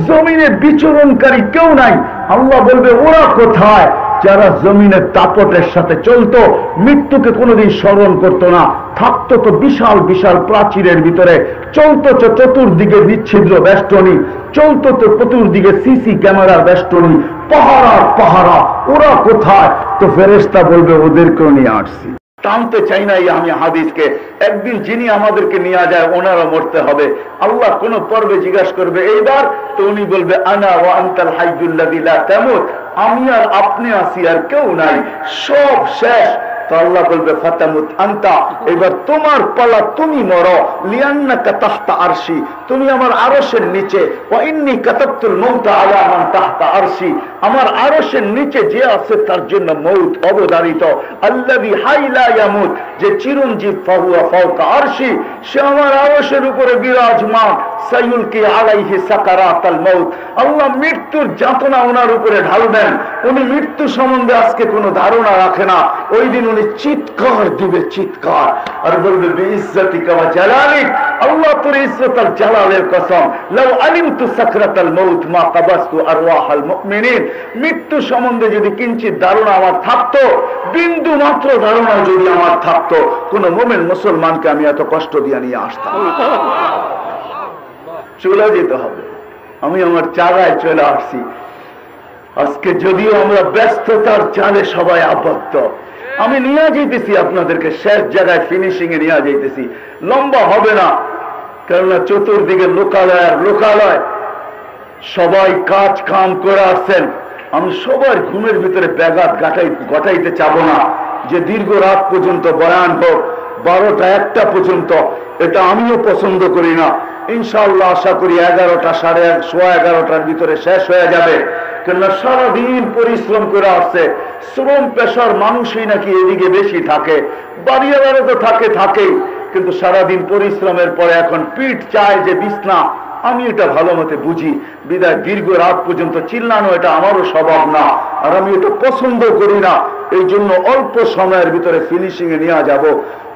A: জমিনে বিচরণকারী কেউ নাই। আল্লাহ বলবে ওরা কোথায়? যারা জমিনের দাপটের সাথে চলতো, মৃত্যুকে কোনোদিন স্মরণ করতো না, থাকতো তো বিশাল বিশাল প্রাচীরের ভিতরে, চলতো তো চতুর্দিকে বিচ্ছিদ্র বেষ্টনী, চলতো তো চতুর্দিকে সিসি ক্যামেরার বেষ্টনী, পাহারা পাহারা, ওরা কোথায়? তো ফেরেশতা বলবে ওদেরকেও নিয়ে আসছি। টানতে চাই না আমি হাদিসকে, একদিন যিনি আমাদেরকে নিয়ে যায় ওনারা মরতে হবে। আল্লাহ কোন পর্বে জিজ্ঞাসা করবে এইবার, তো উনি বলবে আনা ওয়া আনতাল হাইয়ুল্লাযী লা তামুত, আমি আর আপনি আছি, আর কেউ নাই, সব শেষ। তো আল্লাহ বলবে ফাতামুত আনতা, এবার তোমার পালা, তুমি মরো, লিআন্নাকা তাহতা আরশি, তুমি আমার আরশের নিচে, ওয়া ইন্নী কাতাবতুল মাউতা আলা মান তাহতা আরশি, আমার আরশের নিচে যে আছে তার জন্য মউত অবধারিত। আল্লাযী হাই লা ইয়ামুত, যে চিরঞ্জীব, ফাহুয়া ফাওকা আরশি, সে আমার আরশের উপরে বিরাজমান। সাইয়ুলকি আলাইহি সাকারাতাল মাউত, আল্লাহ মৃত্যুর যাতনা ওনার উপরে ঢালবেন। উনি মৃত্যু সম্বন্ধে আজকে কোনো ধারণা রাখে না, ওই দিন উনি চিৎকার দিবে, চিৎকার, আর বলবে বিইজ্জাতিকা ওয়া জালালিক, আল্লাহ তোর ইজ্জত আর জালালের কসম, লাউ আলিমতু সাকরাতাল মাউত মা কাবাসতু আরওয়াহাল মুমিনিন, মৃত্যু সম্বন্ধে যদি কিঞ্চিত ধারণা আমার থাকতো, বিন্দু মাত্র ধারণা যদি আমার থাকতো, কোন মুমিন মুসলমানকে আমি এত কষ্ট দিয়ে নিয়ে আসতাম। চলে যেতে হবে। আমি আমার জায়গায় চলে আসছি। আজকে যদিও আমরা ব্যস্ততার জালে সবাই আবদ্ধ, আমি নিয়ে যেতেছি আপনাদেরকে শেষ জায়গায়, ফিনিশিং এ নিয়ে যেতেছি। লম্বা হবে না, কেননা চতুর্দিকে লোকালয় আর লোকালয়, সবাই কাজ কাম করে আসছেন। আমি সবার ঘুমের ভিতরে ব্যাঘাত ঘটাইতে চাবো না, যে দীর্ঘ রাত পর্যন্ত বয়ান হোক, 12টা 1টা পর্যন্ত, এটা আমিও পছন্দ করি না। ইনশাআল্লাহ আশা করি 11টা, 11:30টার ভিতরে শেষ হয়ে যাবে। কেননা সারাদিন পরিশ্রম করে আসছে, শ্রম পেশার মানুষই নাকি এদিকে বেশি থাকে, বাড়িওয়ালারা তো থাকেই, কিন্তু সারাদিন পরিশ্রমের পরে এখন পিঠ চায় যে বিছনা। আমি এটা ভালো মতে বুঝি, বিদায় দীর্ঘ রাত পর্যন্ত চিল্লানো এটা আমারও স্বভাব না, আর আমি এটা পছন্দ করি না। এই জন্য অল্প সময়ের ভিতরে ফিনিশিং এ নিয়ে যাব,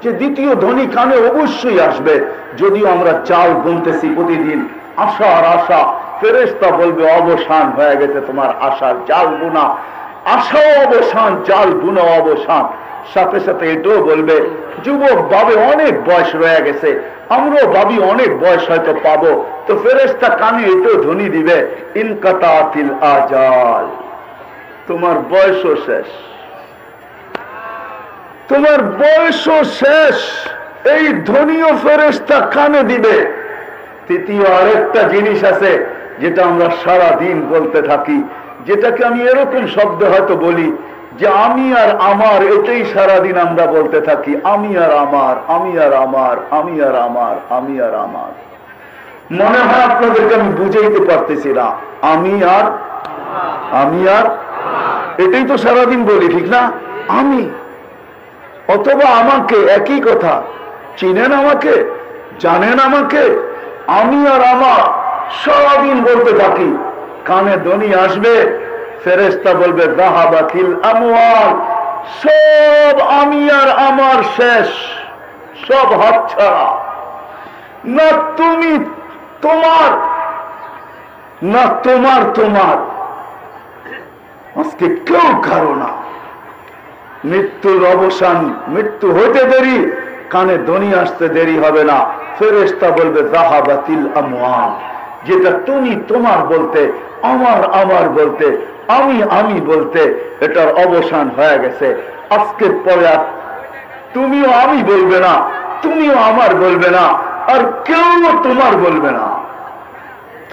A: যে দ্বিতীয় ধ্বনি কানে অবশ্যই আসবে। যদিও আমরা চাল বুনতেছি প্রতিদিন, আশার আশা, ফেরেশতা বলবে অবসান হয়ে গেছে তোমার আশার জাল বুনা, আশাও অবসান, জাল বুনা অবসান। সাথে সাথে এটাও বলবে যুবক ভাবে অনেক বয়স রয়ে গেছে, আমরাও ভাবি অনেক বয়স হয়তো পাবো। তো ফেরেশতা কানে এটাও ধ্বনি দিবে ইনকাতাতিল আজাল, তোমার বয়সও শেষ, তোমার বয়সও শেষ। এই ধ্বনিও ফেরেশতা কানে দিবে। তৃতীয় আরেকটা জিনিস আছে যেটা আমরা সারা দিন বলতে থাকি, যেটাকে আমি এরকম শব্দ হয়তো বলি যে আমি আর আমার, এটাই সারাদিন আমরা বলতে থাকি, আমি আর আমার, আমি আর আমার, আমি আর আমার, আমি আর আমার। মনে হয় আপনাদেরকে আমি বুঝাইতে পারতেছি না, আমি আর আমি আর, এটাই তো সারাদিন বলি, ঠিক না? আমি অথবা আমাকে, একই কথা। চিনেন আমাকে, জানেন আমাকে, আমি আর আমার সারাদিন বলতে থাকি। কানে ধ্বনি আসবে, ফেরেশতা বলবে যাহাবাতিল আমওয়াল, সব আমি আর আমার শেষ, সব হাতছাড়া। না তুমি তোমার, না তোমার তোমার। আজকে কেউ কারো না। মৃত্যুর অবসান, মৃত্যু হইতে দেরি, কানে ধ্বনি আসতে দেরি হবে না। ফেরেশতা বলবে যাহাবাতিল আমওয়াল। যেটা তুমি তোমার বলতে, আমার আমার বলতে, আমি আমি বলতে, এটার অবসান হয়ে গেছে। আজকের পরে আর তুমিও আমি বলবে না, তুমিও আমার বলবে না, আর কেউ তোমার বলবে না।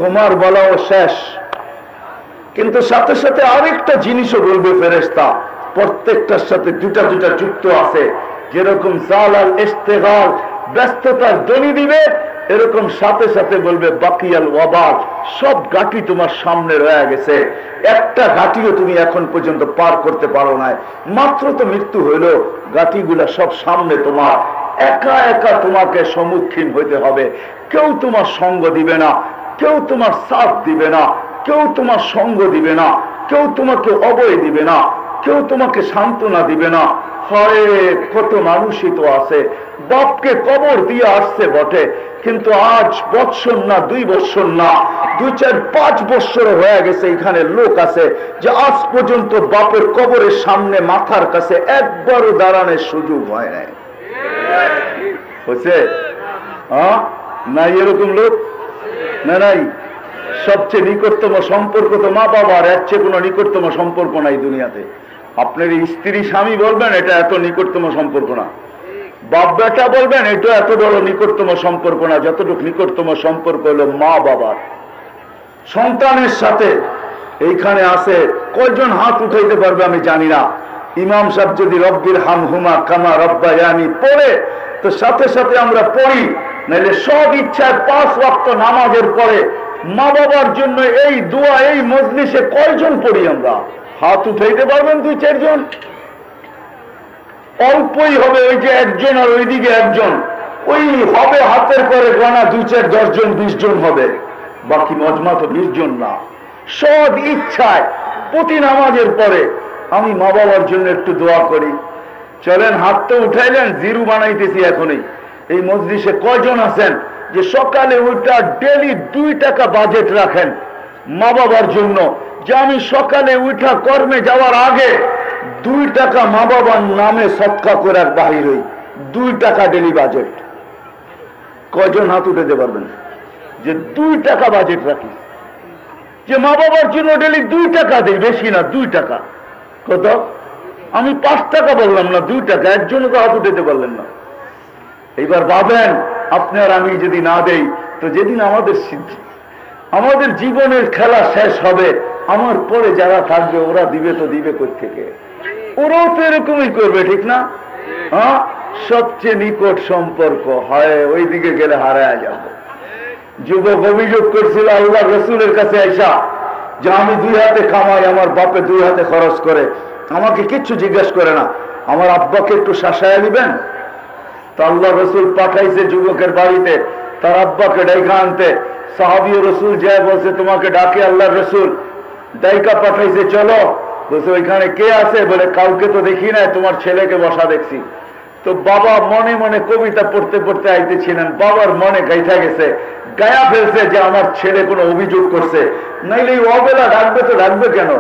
A: তোমার বলাও শেষ। কিন্তু সাথে সাথে আরেকটা জিনিসও বলবে ফেরেশতা, প্রত্যেকটার সাথে দুটা দুটা যুক্ত আছে। যেরকম জালাল ইশতিগাল, ব্যস্ততার ধ্বনি দিবে, এরকম সাথে সাথে বলবে বাকিয়াল ওয়াবাল, সব ঘাটি তোমার সামনে রয়ে গেছে, একটা ঘাটিও তুমি এখন পর্যন্ত পার করতে পারো নাই। মাত্র তো মৃত্যু হইল, ঘাটিগুলা সব সামনে তোমার। একা একা তোমাকে সম্মুখীন হইতে হবে। কেউ তোমার সঙ্গ দিবে না, কেউ তোমার সাথ দিবে না, কেউ তোমার সঙ্গ দিবে না, কেউ তোমাকে অভয় দিবে না, কেউ তোমাকে সান্ত্বনা দিবে না। হয় কত মানুষই তো আছে বাপকে কবর দিয়ে আসছে বটে, কিন্তু আজ বৎসর না, 2 বৎসর না, 2, 4, 5 বৎসর হয়ে গেছে। এখানে লোক আছে যে আজ পর্যন্ত বাপের কবরের সামনে মাথার কাছে একবারও দাঁড়ানোর সুযোগ হয় নাই। হয়েছে নাই এরকম লোক? না নাই? সবচেয়ে নিকটতম সম্পর্ক তো মা বাবার, এর চেয়ে কোনো নিকটতম সম্পর্ক নাই দুনিয়াতে। আপনার স্ত্রী স্বামী বলবেন এটা এত নিকটতম সম্পর্ক না, বাপ বেটা বলবেন এটা এত বড় নিকটতম সম্পর্ক না, যতটুকু নিকটতম সম্পর্ক হলো মা বাবার সন্তানের সাথে। এইখানে আছে কয়জন হাত উঠাইতে পারবে আমি জানি না। ইমাম সাহেব যদি রব্বির হামহুমা কামা রব্বায়ানি পড়ে, তো সাথে সাথে আমরা পড়ি, নাহলে সব ইচ্ছায় 5 ওয়াক্ত নামাজের পরে মা বাবার জন্য এই দোয়া এই মজলিসে কয়জন পড়ি আমরা? হাত উঠাইতে পারবেন 2-4 জন? অল্পই হবে, ওই যে একজন আর ওইদিকে একজন, ওই হবে হাতের করে গোনা 2, 4, 10 জন 20 জন হবে, বাকি মজমা তো 20 জন না। সব ইচ্ছায় প্রতি নামাজের পরে আমি মা বাবার জন্য একটু দোয়া করি। চলেন হাত তো উঠাইলেন, জিরু বানাইতেছি এখনই। এই মজলিসে কয়জন আছেন যে সকালে ওইটা ডেলি 2 টাকা বাজেট রাখেন মা বাবার জন্য, যে আমি সকালে উঠা কর্মে যাওয়ার আগে 2 টাকা মা বাবার নামে সৎকা করে বাহির হই? 2 টাকা ডেলি বাজেট। কয়জন হাত উঠাতে পারবেন যে 2 টাকা বাজেট রাখি, যে মা বাবার জন্য ডেলি 2 টাকা দেই? বেশি না, 2 টাকা। কত? আমি 5 টাকা বললাম না, 2 টাকা। একজনও তো হাত উঠাতে পারলেন না। এইবার ভাবেন, আপনার আমি যদি না দেই, তো যেদিন আমাদের জীবনের খেলা শেষ হবে, আমার পরে যারা থাকবে ওরা দিবে তো দিবে কই থেকে? ওরাও তো এরকমই করবে, ঠিক না? হ্যাঁ, সবচেয়ে নিকট সম্পর্ক হয় ওই দিকে গেলে হারায় যাব। যুবক অভিযোগ করছিল আল্লাহ রসুলের কাছে আইসা যে আমি 2 হাতে কামাই, আমার বাপে 2 হাতে খরচ করে, আমাকে কিচ্ছু জিজ্ঞেস করে না, আমার আব্বাকে একটু শাসায়া দিবেন? তো আল্লাহ রসুল পাঠাইছে যুবকের বাড়িতে তার আব্বাকে ডাইকা আনতে। সাহাবী রসুল যায় বলছে তোমাকে ডাকে আল্লাহ রসুল, ডাইকা পাঠাইছে, চলো। বলছে ওইখানে কে আছে? বলে কাউকে তো দেখি নাই, তোমার ছেলেকে বসা দেখছি। তো বাবা মনে মনে কবিতা পড়তে পড়তে আইতেছিলেন, বাবার মনে গাইথা গেছে, গায়া ফেলছে যে আমার ছেলে কোনো অভিযোগ করছে, নাইলে অবেলা ডাকবে তো ডাকবে কেন?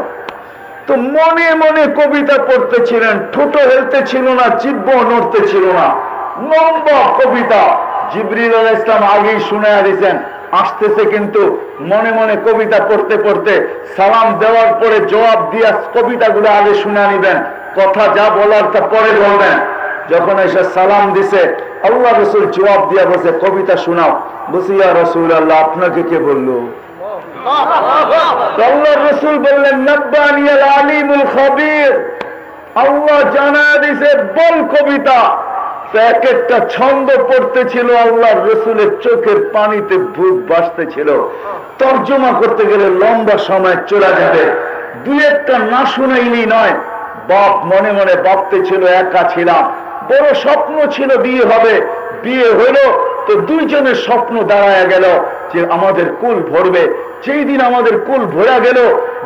A: তো মনে মনে কবিতা পড়তেছিলেন, ঠোঁটো হেলতে ছিল না, জিহ্বা নড়তে ছিল না, লম্বা কবিতা। জিবরিল আলাইহিস সালাম আগেই শুনায়া দিয়েছেন আসতেছে, কিন্তু মনে মনে কবিতা পড়তে পড়তে সালাম দেওয়ার পরে জবাব দিয়া কবিতাগুলো আগে শুনে নিবেন, কথা যা বলার তা পরে বলবেন। যখন এসে সালাম দিছে আল্লাহ রসুল জবাব দিয়া বলছে কবিতা শোনাও। বলছি ইয়া রাসূলুল্লাহ আপনাকে কে বললো? আল্লাহ রসুল বললেন নব্বানিয়াল আলিমুল খবীর, আল্লাহ জানা দিছে বল কবিতা। এক একটা ছন্দ পড়তেছিল, আল্লাহ রসুলের চোখের পানিতে বুক ভাসতেছিল। তর্জমা করতে গেলে লম্বা সময় চলে যাবে, 2-1টা না শুনাইলি নয়। বাপ মনে মনে ভাবতেছিল একা ছিলাম, বড় স্বপ্ন ছিল বিয়ে হবে, বিয়ে হলো তো 2 জনের স্বপ্ন দাঁড়ায় গেল যে আমাদের কুল ভরবে। যেই দিন আমাদের কুল ভরা গেল,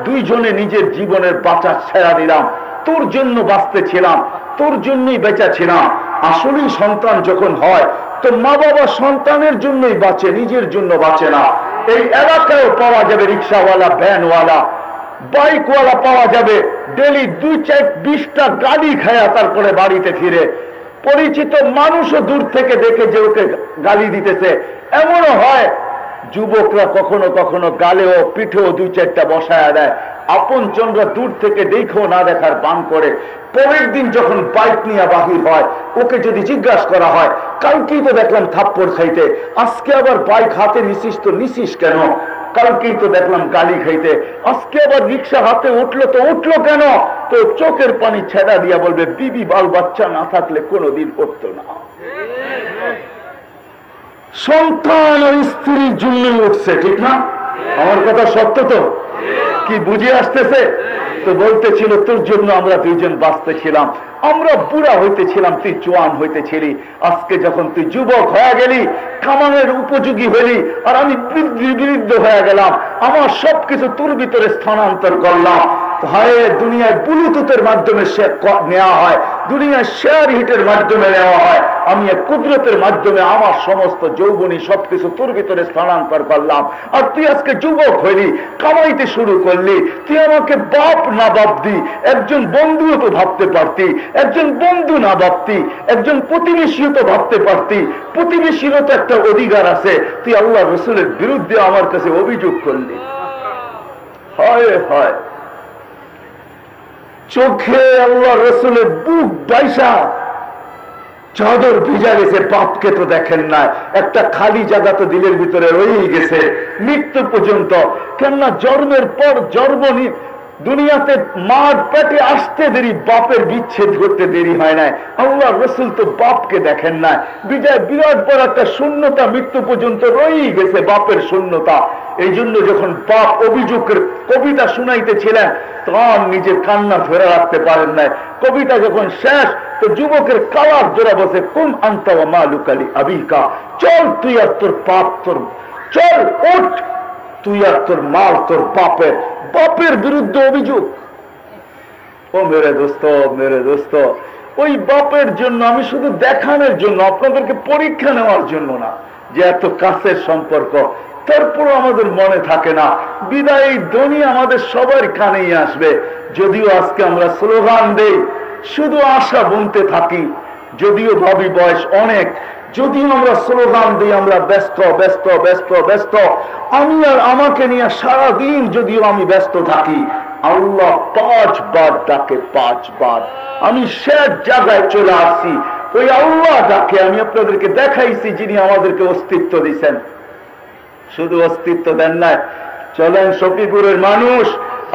A: 2 জনে নিজের জীবনের বাঁচা ছেড়া দিলাম। তোর জন্য বাঁচতে ছিলাম, তোর জন্যই বেঁচা ছিলাম। আসলেই সন্তান যখন হয় তো মা বাবা সন্তানের জন্যই বাঁচে, নিজের জন্য বাঁচে না। এই এলাকায়ও পাওয়া যাবে রিক্সাওয়ালা, ভ্যানওয়ালা, বাইকওয়ালা পাওয়া যাবে, ডেলি 2-4-20টা গালি খায়া তারপরে বাড়িতে ফিরে। পরিচিত মানুষও দূর থেকে দেখে যে ওকে গালি দিতেছে। এমনও হয় যুবকরা কখনো কখনো গালেও পিঠেও 2-4টা বসায়া দেয়, আপন জনরা দূর থেকে দেখেও না দেখার বান করে। পরের দিন যখন বাইক নিয়ে বাহির হয়, ওকে যদি জিজ্ঞাসা করা হয়, কালকেই তো দেখলাম থাপ্পড় খাইতে, আজকে আবার বাইক হাতে নিছিস, তো নিছিস কেন? কালকেই তো দেখলাম গালি খাইতে, আজকে আবার রিক্সা হাতে উঠলো, তো উঠলো কেন? তো চোখের পানি ছেড়া দিয়া বলবে, বিবি বাল বাচ্চা না থাকলে কোনোদিন উঠতো না। সন্তান ও স্ত্রীর জন্যই উঠছে, ঠিক না? আমার কথা সত্য তো? কি বুঝে আসতেছে? তো বলতেছিল তোর জন্য আমরা দুইজন বাঁচতেছিলাম, আমরা বুড়া হইতেছিলাম, তুই জোয়ান হইতেছিলি। আজকে যখন তুই যুবক হয়ে গেলি, কামানের উপযোগী হলি, আর আমি বিরুদ্ধ হয়ে গেলাম, আমার সবকিছু তোর ভিতরে স্থানান্তর করলাম। হয় দুনিয়ায় ব্লুটুথের মাধ্যমে নেওয়া হয়, দুনিয়ায় শেয়ার হিটের মাধ্যমে নেওয়া হয়, আমি এক কুদরতের মাধ্যমে আমার সমস্ত যৌবনী সবকিছু তোর ভিতরে স্থানান্তর করলাম। আর তুই আজকে যুবক হইলি, কামাইতে শুরু করলি, তুই আমাকে বাপ না ভাবতি, একজন বন্ধুও তো ভাবতে পারতি, একজন বন্ধু না ভাবতি, একজন প্রতিবেশীও তো ভাবতে পারতি। প্রতিবেশীরও তো একটা অধিকার আছে, তুই আল্লাহ রসুলের বিরুদ্ধে আমার কাছে অভিযোগ করলি। হয় হয় চোখে আল্লাহ রসুলের বুক বাইসা চাদর ভিজা গেছে, বাপকে তো দেখেন না, একটা খালি জায়গা তো দিলের ভিতরে রয়েই গেছে মৃত্যু পর্যন্ত। কেননা জন্মের পর জন্মনি দুনিয়াতে মার পেটে আসতে দেরি, বাপের বিচ্ছেদ করতে দেরি হয় নাই। আল্লাহ রসুল তো বাপকে দেখেন না, বিজয় বিরাট বড় একটা শূন্যতা মৃত্যু পর্যন্ত রয়েই গেছে, বাপের শূন্যতা। এই জন্য যখন বাপ অভিযোগের কবিতা শুনাইতেছিলেন, তখন নিজের কান্না ধরে রাখতে পারেন নাই। কবিতা যখন শেষ, তো যুবকের কালার জোড়া বসে, কোন আনতা ওয়া মালুকালি আবিকা, চল তুই আর তোর বাপ, তোর চল উঠ, তুই আর তোর মাল তোর বাপের, বাপের বিরুদ্ধে অভিযোগ। ও মেরে দোস্ত, মেরে দোস্ত, ওই বাপের জন্য আমি শুধু দেখানোর জন্য, আপনাদেরকে পরীক্ষা নেওয়ার জন্য না যে এত কাছের সম্পর্ক, তারপরও আমাদের মনে থাকে না। বিদায় এই দুনিয়া আমাদের সবার কানেই আসবে। যদিও আজকে আমরা স্লোগান দেই, শুধু আশা বুনতে থাকি, যদিও ভাবি বয়স অনেক, যদিও আমরা স্লোগান দিই, আমরা ব্যস্ত ব্যস্ত ব্যস্ত ব্যস্ত, আমি আর আমাকে নিয়ে সারাদিন যদিও আমি ব্যস্ত থাকি, আল্লাহ 5 বার ডাকে, 5 বার। আমি শেষ জায়গায় চলে আসছি, ওই আল্লাহ ডাকে। আমি আপনাদেরকে দেখাইছি যিনি আমাদেরকে অস্তিত্ব দিচ্ছেন, শুধু অস্তিত্ব দেন নাই। চলেন শফিপুরের মানুষ,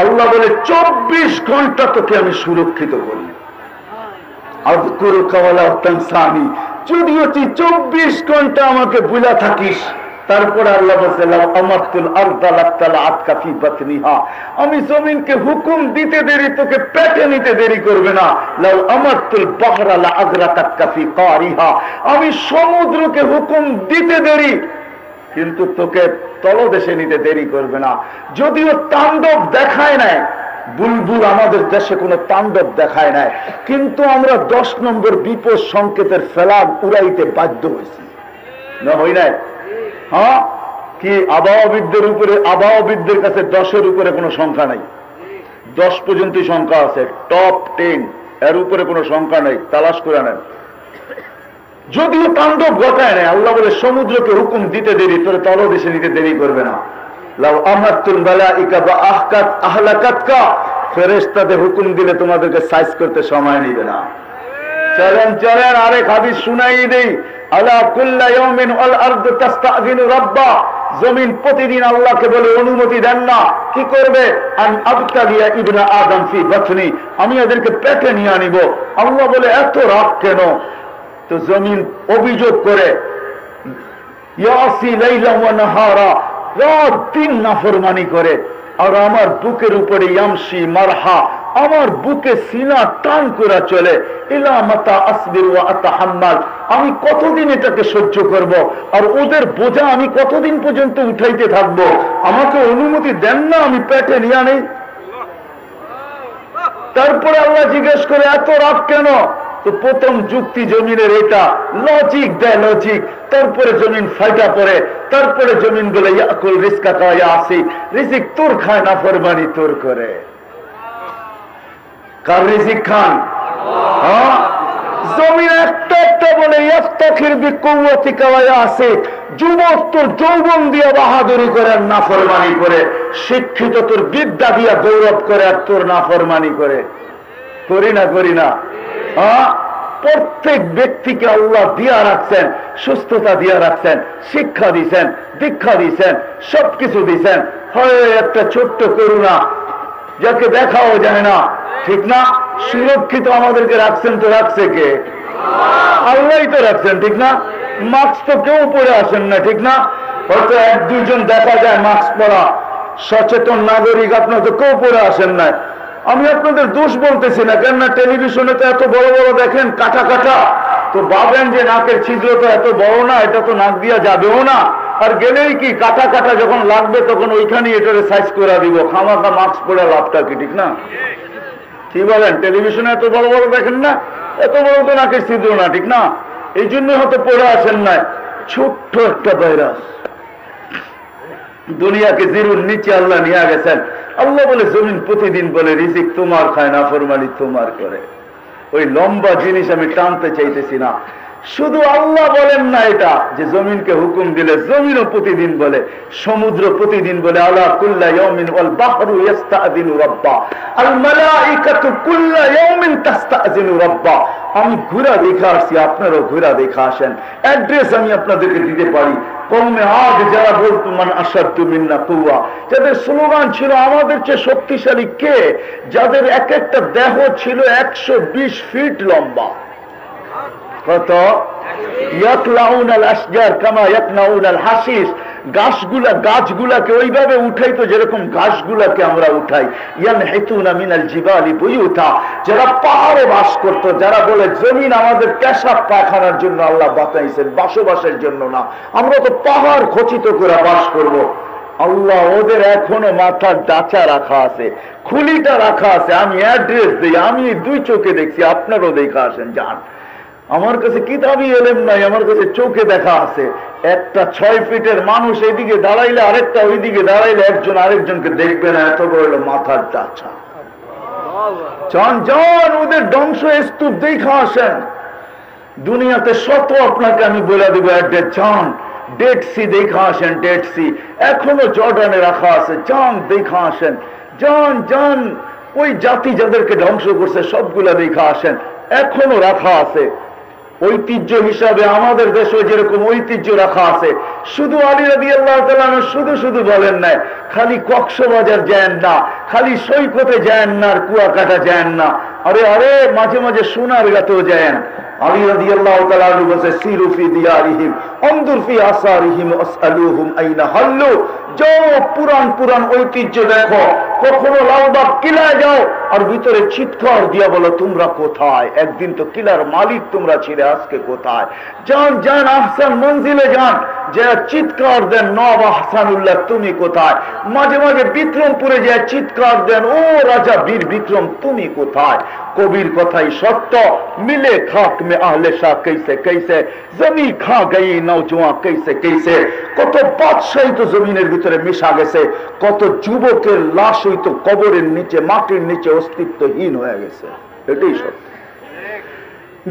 A: আল্লাহ বলে 24 ঘন্টা তোকে আমি সুরক্ষিত করি। যদিও তুই 24 ঘন্টা আমাকে বুলা থাকিস, তারপরে আল্লাহ আমি জমিনকে হুকুম দিতে দেরি, তোকে পেটে নিতে দেরি করবে না। আমি সমুদ্রকে হুকুম দিতে দেরি, কিন্তু তোকে তলদেশে নিতে দেরি করবে না। যদিও তাণ্ডব দেখায় নাই, বুলবুল আমাদের দেশে কোনো তাণ্ডব দেখায় নাই, কিন্তু আমরা 10 নম্বর বিপদ সংকেতের ফেলাগ উড়াইতে বাধ্য হয়েছি, না হই নাই? হ্যাঁ, কি আবহাওয়াবিদদের উপরে, আবহাওয়াবিদদের কাছে 10-এর উপরে কোনো সংখ্যা নাই, 10 পর্যন্তই সংখ্যা আছে, টপ 10, এর উপরে কোনো সংখ্যা নেই, তালাশ করে নেন। যদিও তাণ্ডব ঘটায় নাই, আল্লাহ বলে সমুদ্রকে হুকুম দিতে দেরি, তোর তলদেশে নিতে দেরি করবে না। ফেরেশতাদের হুকুম দিলে তোমাদেরকে সাইজ করতে সময় নিবে না। চলেন চলেন আরেক হাদিস শুনাই দেই। আলা কুল্লা ইয়াউমিন ওয়াল আরদু তাস্তাযিনু রাব্বা, জমিন প্রতিদিন আল্লাহকে বলে অনুমতি দেন না, কি করবে? আন আবতালিয়া ইবনা আদম ফি বাতনি, আমি এদেরকে পেটে নিয়ে আনিব। আল্লাহ বলে এত রাগ কেন? তো জমিন অভিযোগ করে, ইয়াসি লাইলা ওয়া নাহারা, রাত দিন নাফরমানি করে, আর আমার বুকের উপরে ইয়ামশি মারহা, আমার বুকে সিনা টান করে চলে। ইলা মাতা আসবির ওয়া আতাহাম্মাল, আমি কতদিন এটাকে সহ্য করব, আর ওদের বোঝা আমি কতদিন পর্যন্ত উঠাইতে থাকব? আমাকে অনুমতি দেন না, আমি পেটে নিয়ে আনি। তারপরে আল্লাহ জিজ্ঞেস করে এত রাগ কেন? তো প্রথম যুক্তি জমিনের এটা লজিক দেয়, লজিক। তারপরে জমিন ফাইটা পড়ে, তারপরে জমিন বলে ইয়াকুল রিজকা কায়া আসি, রিজিক তোর খায় না ফরমানি তোর করে। কার রিজিক খান? হ্যাঁ, জমিন একটা একটা বলে ইয়াফতাখির বিকুওয়াতি কায়া আসি, যুবক তোর যৌবন দিয়ে বাহাদুরি করে আর নাফরমানি করে, শিক্ষিত তোর বিদ্যা দিয়া গৌরব করে আর তোর নাফরমানি করে। করি না, করি না? হ্যাঁ, প্রত্যেক ব্যক্তিকে আল্লাহ দিয়া রাখছেন, সুস্থতা দিয়া রাখছেন, শিক্ষা দিছেন, দীক্ষা দিছেন, সবকিছু দিছেন। হয় একটা ছোট্ট করুণা যাকে দেখাও যায় না, ঠিক না? সুরক্ষিত আমাদেরকে রাখছেন, তো রাখছে কে? আল্লাহই তো রাখছেন, ঠিক না? মাস্ক তো কেউ পরে আসেন না, ঠিক না? হয়তো এক দুইজন দেখা যায় মাস্ক পরা সচেতন নাগরিক, আপনার তো কেউ পরে আসেন না। আমি আপনাদের দোষ বলতেছি না, কেননা টেলিভিশনে তো এত বড় বড় দেখেন কাটা কাটা, তো ভাবেন যে নাকের ছিদ্র তো এত বড় না, এটা তো নাক দিয়া যাবেও না, আর গেলেই কি কাটা কাটা যখন লাগবে তখন ওইখানে এটারে সাইজ করে দিব, খামাখা মাস্ক পরে লাভটা কি, ঠিক না? কি বলেন? টেলিভিশনে এত বড় বড় দেখেন না, এত বড় তো নাকের ছিদ্র না, ঠিক না? এই জন্য হয়তো পড়ে আসেন না। ছোট্ট একটা ভাইরাস দুনিয়াকে জিরুর নিচে আল্লাহ নিয়ে গেছেন। আল্লাহ বলে জমিন প্রতিদিন বলে রিজিক তোমার খায় না ফরমানি তোমার করে। ওই লম্বা জিনিস আমি টানতে চাইতেছি না, শুধু আল্লাহ বলেন না এটা, যে জমিনকে হুকুম দিলে জমিনও প্রতিদিন বলে, সমুদ্র প্রতিদিন বলে আলা কুল্লা ইয়াউমিন ওয়াল বাহরু ইস্তাযিনু রাব্বা আল মালাইকাতু কুল্লা ইয়াউমিন তাস্তাযিনু রাব্বা। আমি ঘোরা দেখা আসছি, আপনারাও ঘোরা দেখা আসেন। অ্যাড্রেস আমি আপনাদেরকে দিতে পারি। কওমে আদ যারা বলতো মান আশাদ্দু মিন্না কুওয়া, যাদের স্লোগান ছিল আমাদের চেয়ে শক্তিশালী কে, যাদের এক একটা দেহ ছিল 120 ফিট লম্বা। কত? ইয়াকলাউনাল আশজার কামা ইয়াকনাউনাল হাসিস, গাছগুলাকে ওইভাবে উঠাইতো যেরকম ঘাসগুলাকে আমরা উঠাই। ইয়ানহিতুনা মিনাল জিবালি বুয়ুতা, যারা পাহাড়ে বাস করত, যারা বলে জমিন আমাদের পেশাব পায়খানার জন্য আল্লাহ বানাইছেন, বসবাসের জন্য না, আমরা তো পাহাড় খচিত করে বাস করব। আল্লাহ ওদের এখনো মাথার ডাচা রাখা আছে, খুলিটা রাখা আছে। আমি অ্যাড্রেস দিই, আমি 2 চোখে দেখছি, আপনারও দেখা আসেন, যান। আমার কাছে কিতাবই এলেম নাই, আমার কাছে চোখে দেখা আছে। একটা 6 ফিটের মানুষ এইদিকে দাঁড়াইলে আরেকটা ওইদিকে দাঁড়াইলে একজন আরেকজনকে দেখবে না, এত বড় মাথার ডাচা। জন ওদের ধ্বংস স্তূপ দেখা আসেন। দুনিয়াতে শত আপনাকে আমি বলে দেবো অ্যাড্রেস, যান। ডেড সি দেখা আসেন, ডেড সি এখনো জর্ডানে রাখা আছে, যান দেখা আসেন। যান ওই জাতি যাদেরকে ধ্বংস করছে সবগুলা দেখা আসেন, এখনো রাখা আছে। ঐতিহ্য হিসাবে আমাদের দেশে যেরকম ঐতিহ্য রাখা আছে, শুধু আলী রাদিয়াল্লাহু তাআলা শুধু শুধু বলেন না, খালি কক্সবাজার যান না, খালি সৈকতে যান না, আর কুয়াকাটা যান না, আরে মাঝে মাঝে সোনারগাঁতেও যান। আলী রাদিয়াল্লাহু তাআলা বলেছে সিরু ফি দিয়ারিহিম আনদুর ফি আসারিহিম আসআলুহুম আইনা হাল্লু, যাও পুরান ঐতিহ্য দেখো। কখনো লালবাগ কিলায় যাও আর ভিতরে চিৎকার দিয়া বলো তোমরা কোথায়, একদিন তো কিলার মালিক তোমরা ছিলে, আজকে কোথায়? যান আহসান মঞ্জিলে যান, যে চিৎকার দেন নব আহসানুল্লাহ তুমি কোথায়? মাঝে মাঝে বিক্রমপুরে যে চিৎকার দেন ও রাজা বীর বিক্রম তুমি কোথায়? কবির কথাই সত্য, মিলে খাক মে আহলে শাহ कैसे कैसे জমি খা গই নওজোয়ান कैसे कैसे। কত বাদশাহী তো জমিনের ভিতরে মিশা গেছে, কত যুবকের লাশ হইতো কবরের নিচে, মাটির নিচে অস্তিত্বহীন হয়ে গেছে। এটাই সত্য।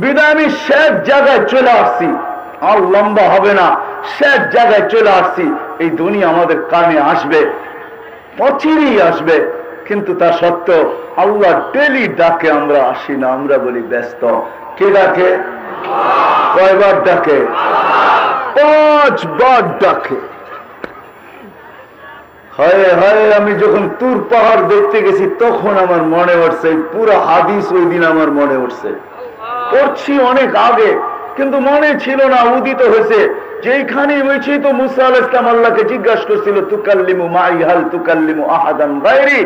A: বিদায় আমি শেষ জায়গায় চলে আসছি, আর লম্বা হবে না, শেষ জায়গায় চলে আসছি। এই দুনিয়া আমাদের কানে আসবে, অচিরেই আসবে, কিন্তু তা সত্ত্বেও আল্লাহ ডেলি ডাকে, আমরা আসি না, আমরা বলি ব্যস্ত। কে ডাকে? কয়বার ডাকে? 5 বার ডাকে। হায় আমি যখন তুর পাহাড় দেখতে গেছি তখন আমার মনে উঠছে, পুরো হাদিস ওই দিন আমার মনে উঠছে। পড়ছি অনেক আগে, কিন্তু মনে ছিল না, উদিত হয়েছে যেখানে হয়েছে। তো মুসা আলাইহিস সালাম আল্লাহকে জিজ্ঞাসা করছিল তুকাল্লিমু মাই হাল তুকাল্লিমু আহাদান গায়রি,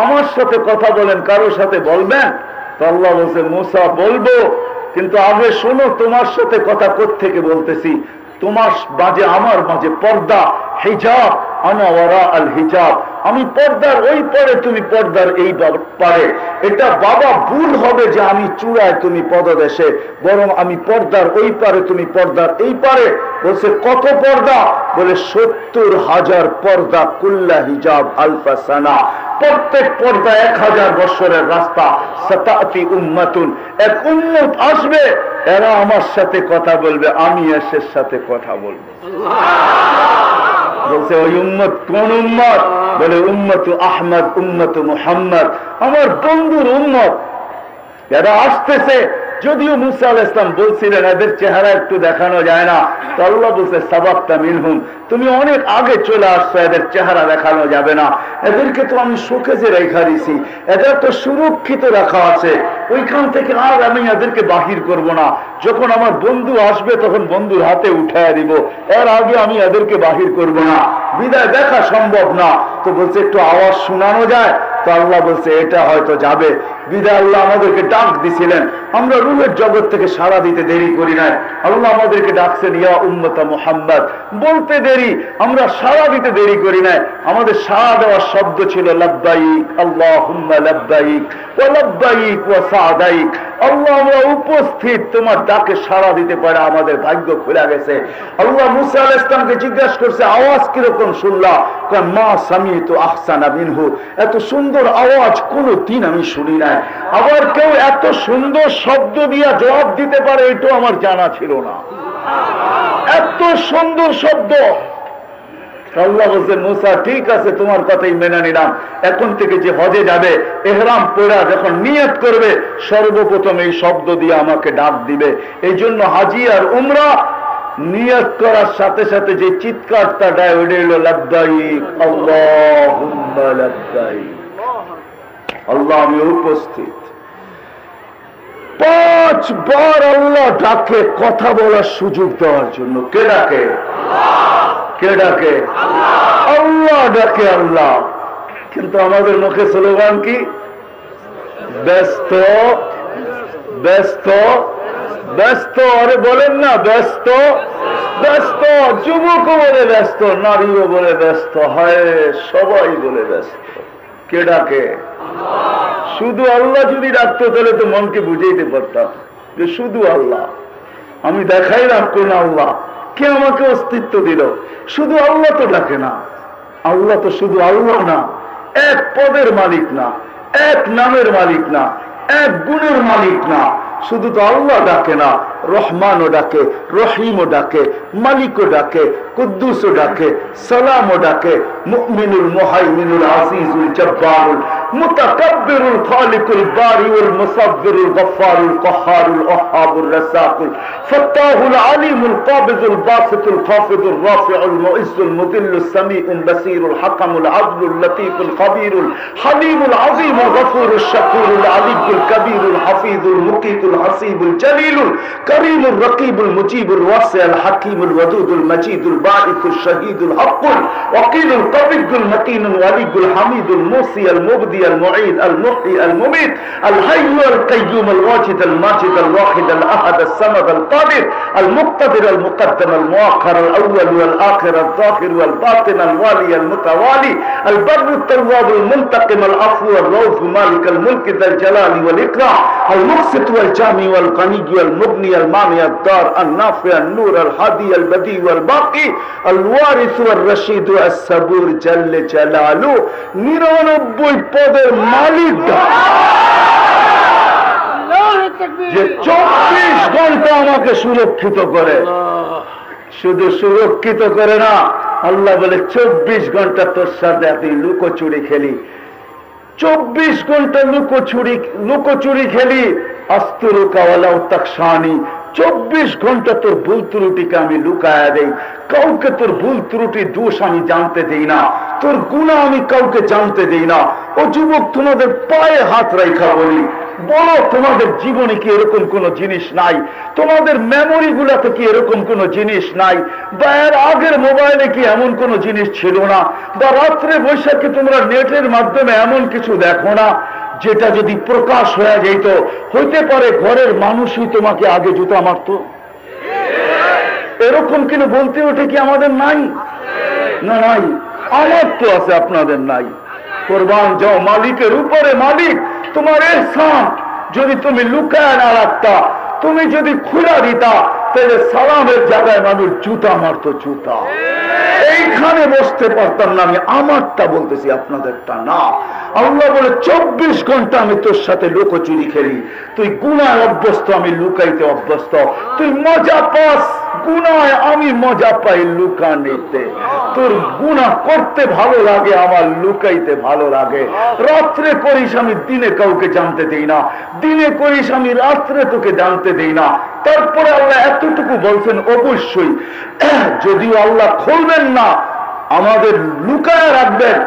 A: আমার সাথে কথা বলেন, কারোর সাথে বলবেন? তো আল্লাহ বলছে মুসা বলবো, কিন্তু আগে শোনো তোমার সাথে কথা কোত্থেকে বলতেছি। তোমার মাঝে আমার মাঝে পর্দা, হিজাব, আনা ওয়ারা আল হিজাব, আমি পর্দার ওই পারে, তুমি পর্দার এই পারে। এটা বাবা ভুল হবে যে আমি চূড়ায় তুমি পদদেশে, বরং আমি পর্দার ওই পারে, তুমি পর্দার এই পারে। বলছে কত পর্দা? বলে 70,000 পর্দা, কুল্লা হিজাব আলফা সানা, প্রত্যেক পর্দা 1000 বছরের রাস্তা। সাতাতি উম্মাতুন, এক উম্মত আসবে, এরা আমার সাথে কথা বলবে, আমি এসের সাথে কথা বলবো। বলছে ওই উম্মত কোন উম্মত? বলে উম্মত আহমদ, উম্মত মুহাম্মদ, আমার বন্ধুর উম্মত। এরা আসতেছে। যদিও মুসা আলাইহিস সালাম বলছিলেন এদের চেহারা একটু দেখানো যায় না, তো আল্লাহ বলছে সাবাক্তা মিনহুম, তুমি অনেক আগে চলে আসছো, এদের চেহারা দেখানো যাবে না। এদেরকে তো আমি শোকেজে রেখা দিছি, এদের তো সুরক্ষিত রাখা আছে, ওইখান থেকে আর আমি এদেরকে বাহির করব না। যখন আমার বন্ধু আসবে তখন বন্ধুর হাতে উঠায় দিব, এর আগে আমি এদেরকে বাহির করব না, বিদায় দেখা সম্ভব না। তো বলছে একটু আওয়াজ শোনানো যায়? তো আল্লাহ বলছে এটা হয়তো যাবে। বিদায় আল্লাহ আমাদেরকে ডাক দিছিলেন, আমরা রূহের জগৎ থেকে সাড়া দিতে দেরি করি নাই। আল্লাহ আমাদেরকে ডাকছেন ইয়া উম্মতা মুহাম্মদ, বলতে দেরি, আমরা সাড়া দিতে দেরি করি নাই। আমাদের সাড়া দেওয়ার শব্দ ছিল লাব্বাইক আল্লাহুম্মা লাব্বাইক ওয়া লাব্বাইক ওয়া সাদাইক। আল্লাহ আমরা উপস্থিত, তোমার ডাকে সাড়া দিতে পারে আমাদের ভাগ্য খুলে গেছে। আল্লাহ মুসা আলাইহিস সালামকে জিজ্ঞাসা করছে আওয়াজ কিরকম শুনলা? মা সামিতু আহসানা মিনহু, এত সুন্দর আওয়াজ কোনদিন আমি শুনি নাই। আবার কেউ এত সুন্দর শব্দ দিয়া জবাব দিতে পারে এটাও আমার জানা ছিল না। এত সুন্দর শব্দ। আল্লাহ বলছেন মুসা ঠিক আছে, তোমার কথাই মেনে নিলাম। এখন থেকে যে হজে যাবে, ইহরাম পরা যখন নিয়ত করবে, সর্বপ্রথম এই শব্দ দিয়ে আমাকে ডাক দিবে। এই জন্য হাজি আর উমরা নিয়ত করার সাথে সাথে যে চিৎকারটা দেয় ওটা হলো লাব্বাইক আল্লাহুম্মা লাব্বাইক। আল্লাহ আমি উপস্থিত। 5 বার আল্লাহ ডাকে কথা বলার সুযোগ দেওয়ার জন্য। কে ডাকে? কে ডাকে? আল্লাহ ডাকে। আল্লাহ। কিন্তু আমাদের মুখে স্লোগান কি? ব্যস্ত ব্যস্ত ব্যস্ত। আরে বলেন না ব্যস্ত ব্যস্ত। যুবকও বলে ব্যস্ত, নারীও বলে ব্যস্ত, হায় সবাই বলে ব্যস্ত। কে ডাকে? শুধু আল্লাহ যদি ডাকতো তাহলে তো মনকে বুঝাইতে পারতাম যে শুধু আল্লাহ। আমি দেখাইলাম কোন আল্লাহ, কে আমাকে অস্তিত্ব দিল। শুধু আল্লাহ তো ডাকে না। আল্লাহ তো শুধু আল্লাহ না, এক পদের মালিক না, এক নামের মালিক না, এক গুণের মালিক না। শুধু তো আল্লাহ ডাকে না, রহমানও ডাকে, রহিমও ডাকে, মালিকও ডাকে, কুদ্দুসও ডাকে, সালামও ডাকে, মুমিনুল মুহাইমিনুল আজিজুল জব্বারুল মুতাকাব্বিরুল খালিকুল বারিউল মুসাব্বিরুল গফফারুল কহ্হারুল ওয়াহ্হাবুর রাসাকুল ফাত্তাহুল আলিমুল কাবিজুল বাসিতুল খাফিদুর রাফিউল মুইজ্জুল মুদিল্লুস সামিউল বাসীরুল হাকামুল আদলুল লতীফুল খবীরুল হালিমুল আযীমুল গফুরুশ শাকুরুল আলিয়ুল কবীরুল হাফিজুল মুকিতুল হাসিবুল জলিলুল করিমুর রকিবুল মুজিবুল ওয়াসিউল হাকীমুল ওয়াদুদুল মজিদুল বাঈসুল শহীদুল হকুল ওয়াকিলুল কবিয়ুল মতিনুল ওয়ালিয়ুল হামিদুল মুসিউল মুবদি المعيد المحيي المميت الحي القيوم الواجد الماجد الواحد الأحد الصمد القادر المقتدر المقدم المؤخر الأول والآخر الظاهر والباطن الوالي المتوالي البر التواب المنتقم العفو الرؤوف مالك الملك ذا الجلال والإكرام المقسط والجامع والغني والمغني المانع الدار النافع النور الهادي البديع والباقي الوارث والرشيد الصبور جل جلاله 99 পদের মালিক যে 24 ঘন্টা আমাকে সুরক্ষিত করে। শুধু সুরক্ষিত করে না, আল্লাহ বলে 24 ঘন্টা তোর সাথে আমি লুকোচুরি খেলি। 24 ঘন্টা লুকোচুরি খেলি। আস্তুরুকা ওয়ালাউ তাকশানি, 24 ঘন্টা তোর ভুল ত্রুটিকে আমি লুকায়া দেই। কাউকে তোর ভুল ত্রুটি দোষ আমি জানতে দেই না, তোর গুনাহ আমি কাউকে জানতে দেই না। ও যুবক, তোমাদের পায়ে হাত রাখা বলি, বলো তোমাদের জীবনে কি এরকম কোন জিনিস নাই? তোমাদের মেমোরি গুলাতে কি এরকম কোন জিনিস নাই? বা এর আগের মোবাইলে কি এমন কোন জিনিস ছিল না? বা রাত্রে বৈশাখে তোমরা নেটের মাধ্যমে এমন কিছু দেখো না যেটা যদি প্রকাশ হয়ে যেত, হইতে পারে ঘরের মানুষই তোমাকে আগে জুতা মারত? এরকম কিন্তু বলতে ওঠে কি আমাদের নাই? না নাই। আমার তো আছে, আপনাদের নাই। কোরবান যাও মালিকের উপরে। মালিক তোমার এহসান যদি তুমি লুকায় না রাখতা, তুমি যদি খুলা দিতা, তাহলে সালামের জায়গায় মানুষ জুতা মারতো, জুতা। এইখানে বসতে পারতাম না। আমি আমারটা বলতেছি, আপনাদেরটা না। আল্লাহ বলে 24 ঘন্টা আমি তোর সাথে লুকোচুরি খেলি। তুই গুনায় অভ্যস্ত, আমি লুকাইতে অভ্যস্ত। তুই মজা পাস গুনায়, আমি মজা পাই লুকানিতে। তোর গুনাহ করতে ভালো লাগে, আমার লুকাইতে ভালো লাগে। রাত্রে করিস, আমি দিনে কাউকে জানতে দেই না। দিনে করিস, আমি রাত্রে তোকে জানতে দেই না। তারপরে আল্লাহ এতটুকু বলছেন, অবশ্যই যদিও আল্লাহ খুলবেন না, আমাদের লুকায় রাখবেন,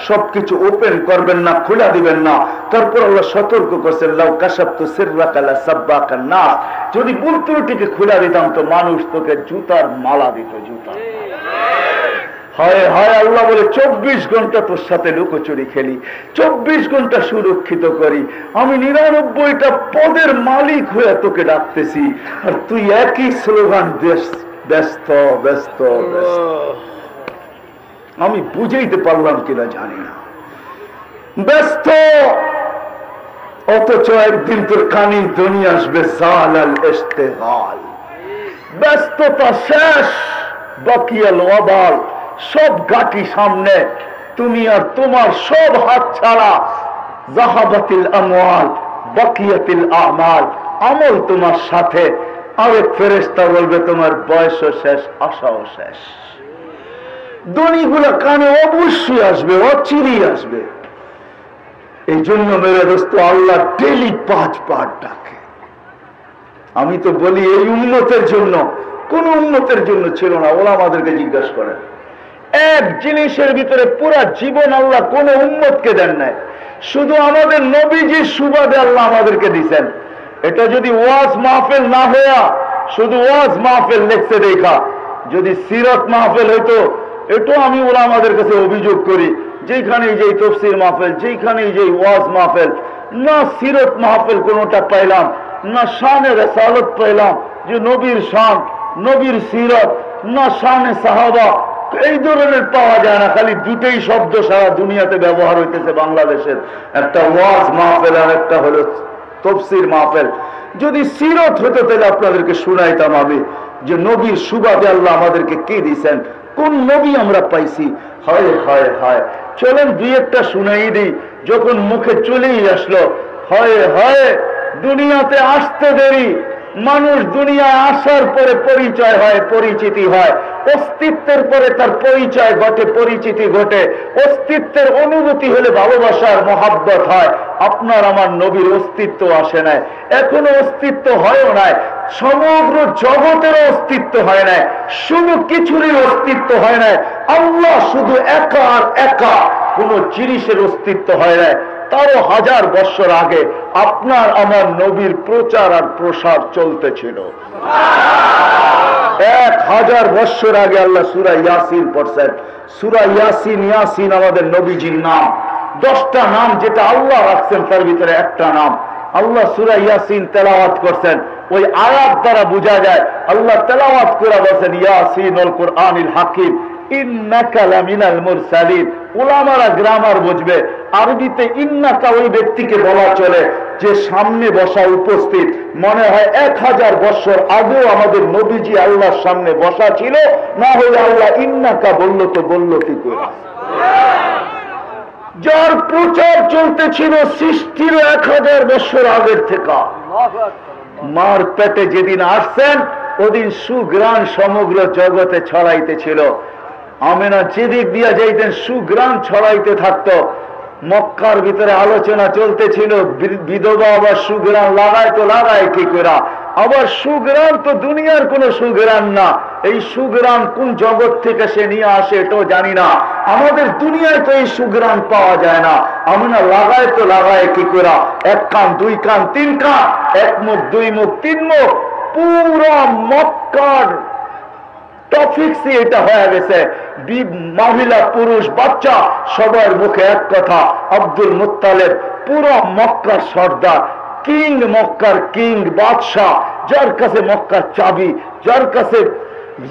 A: সবকিছু ওপেন করবেন না, খোলা দিবেন না। তারপর আল্লাহ সতর্ক করছেন, লাউ কাশাফতু সিররাকা লাসাব্বাকান নাস, যদি বুলতুটিকে খোলা দিতাম তো মানুষ তোকে জুতার মালা দিত, জুতা। হয় হয় আল্লাহ বলে 24 ঘন্টা তোর সাথে লুকোচুরি খেলি, 24 ঘন্টা সুরক্ষিত করি। আমি 99টা পদের মালিক হয়ে তোকে ডাকতেছি, আর তুই একই স্লোগান ব্যস্ত ব্যস্ত ব্যস্ত। আমি বুঝাইতে পারলাম কিনা জানি না। ব্যস্ত, অথচ একদিন তোর কানে ধ্বনি আসবে জালাল ইশতিগাল। ব্যস্ততা শেষ, বাকিয়াল ওয়াবাল, সব গাটি সামনে, তুমি আর তোমার সব হাত ছাড়া। যাহাবাতিল আমওয়াল বাকিয়াতিল আমাল, আমল তোমার সাথে। আরেক ফেরেশতা বলবে তোমার বয়সও শেষ, আশাও শেষ। ধ্বনিগুলো কানে অবশ্যই আসবে, অচিরেই আসবে। এই জন্য মেরে দোস্ত, আল্লাহ ডেলি 5 বার ডাকে। আমি তো বলি এই উম্মতের জন্য, কোন উম্মতের জন্য ছিল না। ওরা আমাদেরকে জিজ্ঞাসা করেন, এক জিনিসের ভিতরে পুরা জীবন আল্লাহ কোন উম্মতকে দেন নাই, শুধু আমাদের নবীজির সুবাদে আল্লাহ আমাদেরকে দিচ্ছেন। এটা যদি ওয়াজ মাহফিল না হইয়া শুধু ওয়াজ মাহফিল লেখছে দেখা, যদি সিরাত মাহফিল হইতো, এটাও আমি ওরা আমাদের কাছে অভিযোগ করি, যেখানেই যেই তাফসীর মাহফিল, যেখানেই যেই ওয়াজ মাহফিল, না সিরাত মাহফিল কোনটা পাইলাম, না শানে রিসালাত পাইলাম, যে নবীর শান, নবীর সিরাত, না শানে সাহাবা, এই ধরনের পাওয়া যায় না। খালি দুটোই শব্দ সারা দুনিয়াতে ব্যবহার হইতেছে বাংলাদেশের, একটা ওয়াজ মাহফিল আর একটা হলো তাফসীর মাহফিল। যদি সিরাত হতো তাহলে আপনাদেরকে শুনাইতাম আমি, যে নবীর সুবাদে আল্লাহ আমাদেরকে কে দিয়েছেন, কোন নবী আমরা পাইছি। হয় হয় হয়, চলেন দুই একটা শুনাই দিই। যখন মুখে চলেই আসলো, হয় হয়, দুনিয়াতে আসতে দেরি, মানুষ দুনিয়ায় আসার পরে পরিচয় হয়, পরিচিতি হয়। অস্তিত্বের পরে তার পরিচয় ঘটে, পরিচিতি ঘটে। অস্তিত্বের অনুভূতি হলে ভালোবাসার মহাব্বত হয়। আপনার আমার নবীর অস্তিত্ব আসে নাই, এখনো অস্তিত্ব হয়ও নাই, সমগ্র জগতের অস্তিত্ব হয় নাই, শুধু কিছুরই অস্তিত্ব হয় নাই। আল্লাহ শুধু একা আর একা, কোন জিনিসের অস্তিত্ব হয় নাই। তারও 1000 বছর আগে আপনার আমার নবীর প্রচার আর প্রসার চলতেছিল। 1000 বছর আগে আল্লাহ সূরা ইয়াসিন পড়ছেন। সূরা ইয়াসিন, ইয়াসিন আমাদের নবীজির নাম। 10টা নাম যেটা আল্লাহ রাখছেন, তার ভিতরে একটা নাম। আল্লাহ সূরা ইয়াসিন তেলাওয়াত করছেন, ওই আয়াত দ্বারা বোঝা যায়। আল্লাহ তেলাওয়াত করে বলেন, ইয়াসিনুল কুরআনিল হাকিম ইন্নাকা লামিনাল মুরসালিন। উলামারা গ্রামার বুঝবে, আরবিতে ইন্নাকা ওই ব্যক্তিকে বলা চলে যে সামনে বসা, উপস্থিত। মনে হয় 1000 বছর আগেও আমাদের নবীজি আল্লাহর সামনে বসা ছিল, না হলে আল্লাহ ইন্নাকা বলল তো বলল কি করে। যার প্রচার চলতেছিল সৃষ্টির 1000 বছর আগের থেকে। মার পেটে যেদিন আসছেন, ওদিন সুগ্রাণ সমগ্র জগতে ছড়াইতেছিল। আমেনা যেদিক দিয়া যাইতেন সুগ্রাণ ছড়াইতে থাকতো। মক্কার ভিতরে আলোচনা চলতেছিল, বিধবা আবার সুগ্রাণ লাগায় তো লাগায় কি করে। আবার সুগ্রাণ তো দুনিয়ার কোন সুগ্রাণ না, এই সুগ্রাণ কোন জগৎ থেকে সে নিয়ে আসে এটাও জানি না। আমাদের দুনিয়ায় তো এই সুগ্রাণ পাওয়া যায় না। আমরা লাগায় তো লাগায় কি করে, 1 কান 2 কান 3 কান, 1 মুখ 2 মুখ 3 মুখ, পুরো মক্কার টপিকস এটা হয়ে গেছে। মহিলা পুরুষ বাচ্চা সবার মুখে এক কথা, আব্দুল মুত্তালিব পুরো মক্কার সর্দার, কিং, মক্কার কিং, বাদশাহ, যার কাছে মক্কার চাবি, যার কাছে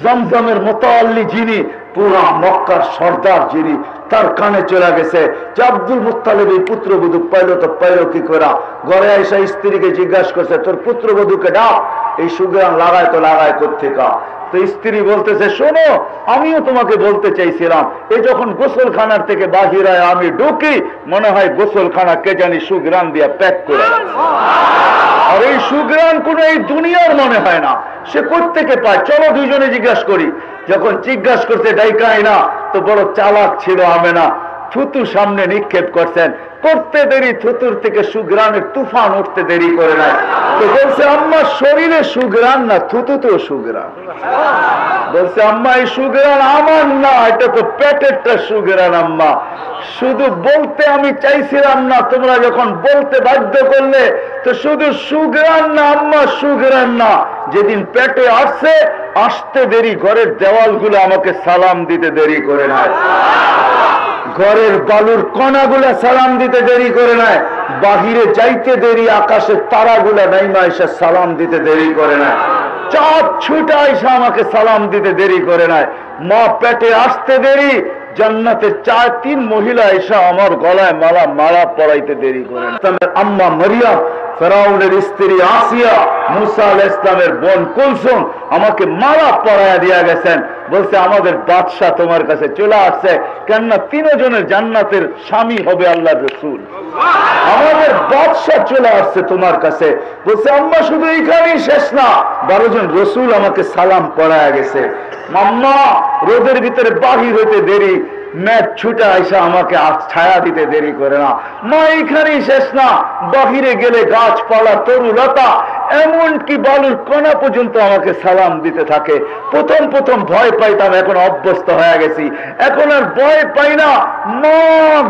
A: জমজমের মোতাল্লি যিনি, পুরা মক্কার সর্দার যিনি, তার কানে চলে গেছে যে আব্দুল মুত্তালিব এই পুত্রবধূ পাইল তো পাইল কি করা। ঘরে এসে স্ত্রীকে জিজ্ঞাসা করছে, তোর পুত্রবধূকে ডাক, এই সুগ্রাণ লাগায় তো লাগায় কোত্থেকা। তো স্ত্রী বলতেছে, শোনো আমিও তোমাকে বলতে চাইছিলাম, এই যখন গোসলখানার থেকে বাহির হয় আমি ঢুকি, মনে হয় গোসলখানা কে জানি সুগ্রাণ দিয়া প্যাক করে। আর এই সুগ্রাণ কোন এই দুনিয়ার মনে হয় না, সে কোত্থেকে পায়, চলো দুইজনে জিজ্ঞাসা করি। যখন জিজ্ঞাসা করছে ডাইকাই না, তো বড় চালাক ছিল আমেনা, থুতু সামনে নিক্ষেপ করছেন, করতে দেরি থুতুর থেকে সুগ্রাণের তুফান উঠতে দেরি করে নাই। তো বলছে আম্মা শরীরে সুগ্রাণ না, থুতু তো সুগ্রাণ। বলছে আম্মা এই সুগ্রাণ আমার না, এটা তো পেটেরটা সুগ্রাণ আম্মা, শুধু বলতে আমি চাইছিলাম না, তোমরা যখন বলতে বাধ্য করলে তো শুধু সুগ্রাণ না আম্মা, সুগ্রাণ না, যেদিন পেটে আসছে আসতে দেরি, ঘরের দেওয়ালগুলো আমাকে সালাম দিতে দেরি করে নাই, ঘরের বালুর কণাগুলা সালাম দিতে দেরি করে নাই, বাহিরে যাইতে দেরি, আকাশের তারাগুলা নাইমা এসে সালাম দিতে দেরি করে নাই, চাঁদ ছুটা এসে আমাকে সালাম দিতে দেরি করে নাই, মা পেটে আসতে দেরি, জান্নাতের 4-3 মহিলা এসে আমার গলায় মালা পরাইতে দেরি করে না। আম্মা মারিয়াম, ফেরাউনের স্ত্রী আসিয়া, মুসা আলাইহিস সালামের বোন কুলসুম আমাকে মালা পরাইয়া দিয়া গেছেন। বলছে আমাদের বাদশা তোমার কাছে চলে আসছে, কেননা 3 জনের জান্নাতের স্বামী হবে আল্লাহর রাসূল, আমাদের বাদশা চলে আসছে তোমার কাছে। বলছে আম্মা শুধু এখানেই শেষ না, 12 জন রাসূল আমাকে সালাম পরাইয়া গেছে। মাম্মা রোদের ভিতরে বাহির হইতে দেরি, মেঘ ছুটে আইসা আমাকে ছায়া দিতে দেরি করে না। মা এখানেই শেষ না, বাহিরে গেলে গাছপালা তরুলতা এমনকি বালুর কণা পর্যন্ত আমাকে সালাম দিতে থাকে। প্রথম ভয় পাইতাম, এখন অভ্যস্ত হয়ে গেছি, এখন আর ভয় পাই না। মা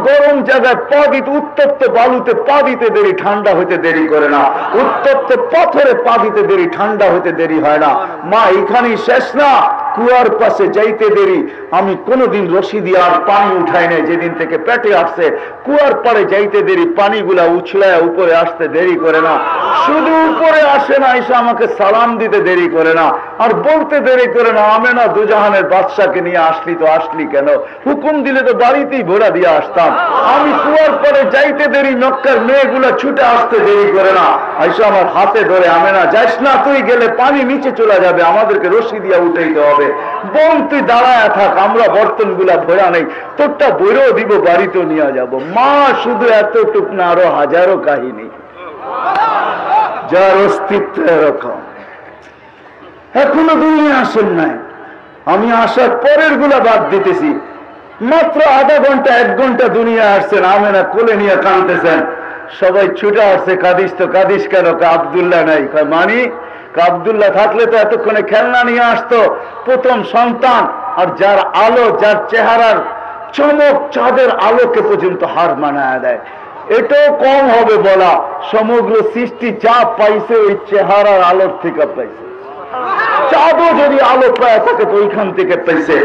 A: গরম জায়গায় পা দিতে, উত্তপ্ত বালুতে পা দিতে দেরি, ঠান্ডা হইতে দেরি করে না, উত্তপ্ত পাথরে পা দিতে দেরি, ঠান্ডা হইতে দেরি হয় না। মা এখানেই শেষ না, কুয়ার পাশে যাইতে দেরি, আমি কোনোদিন রশি দিয়ে আর পানি উঠাই নাই, যেদিন থেকে পেটে আসছে কুয়ার পাড়ে যাইতে দেরি, পানিগুলা উছলায় উপরে আসতে দেরি করে না, শুধু উপরে আসে না, এসে আমাকে সালাম দিতে দেরি করে না, আর বলতে দেরি করে না, আমেনা দুজাহানের বাদশাকে নিয়ে আসলি তো আসলি কেন, হুকুম দিলে তো বাড়িতেই ঘোড়া দিয়ে আসতাম। আমি কুয়ার পাড়ে যাইতে দেরি, মক্কার মেয়েগুলা ছুটে আসতে দেরি করে না, এসে আমার হাতে ধরে, আমেনা যাইস না, তুই গেলে পানি নিচে চলে যাবে, আমাদেরকে রশি দিয়ে উঠাইতে হবে, বোন তুই দাঁড়ায় থাক, আমরা বর্তন গুলা ভরা নেই, তোরটা বইরেও দিব, বাড়িতেও নিয়ে যাব। মা শুধু এতটুক না, আরো হাজারো কাহিনী, যার অস্তিত্ব এরকম। এখনো দুনিয়া আসেন নাই, আমি আসার পরের গুলা বাদ দিতেছি, মাত্র আধা ঘন্টা 1 ঘন্টা দুনিয়া আসছেন, আমেনা কোলে নিয়ে কাঁদতেছেন, সবাই ছুটে আসছে, কাঁদিস তো কাঁদিস কেন, আব্দুল্লাহ নাই, মানি আব্দুল্লাহ থাকলে তো এতক্ষণে খেলনা নিয়ে আসতো, প্রথম সন্তান, আর যার আলো, যার চেহারার চমক চাঁদের আলোকে পর্যন্ত হার মানায় দেয়, এটাও কম হবে বলা, সমগ্র সৃষ্টি যা পাইছে ওই চেহারার আলোর থেকে পাইছে। চাঁদও যদি আলো পায় থাকে তো ওইখান থেকে পাইছে,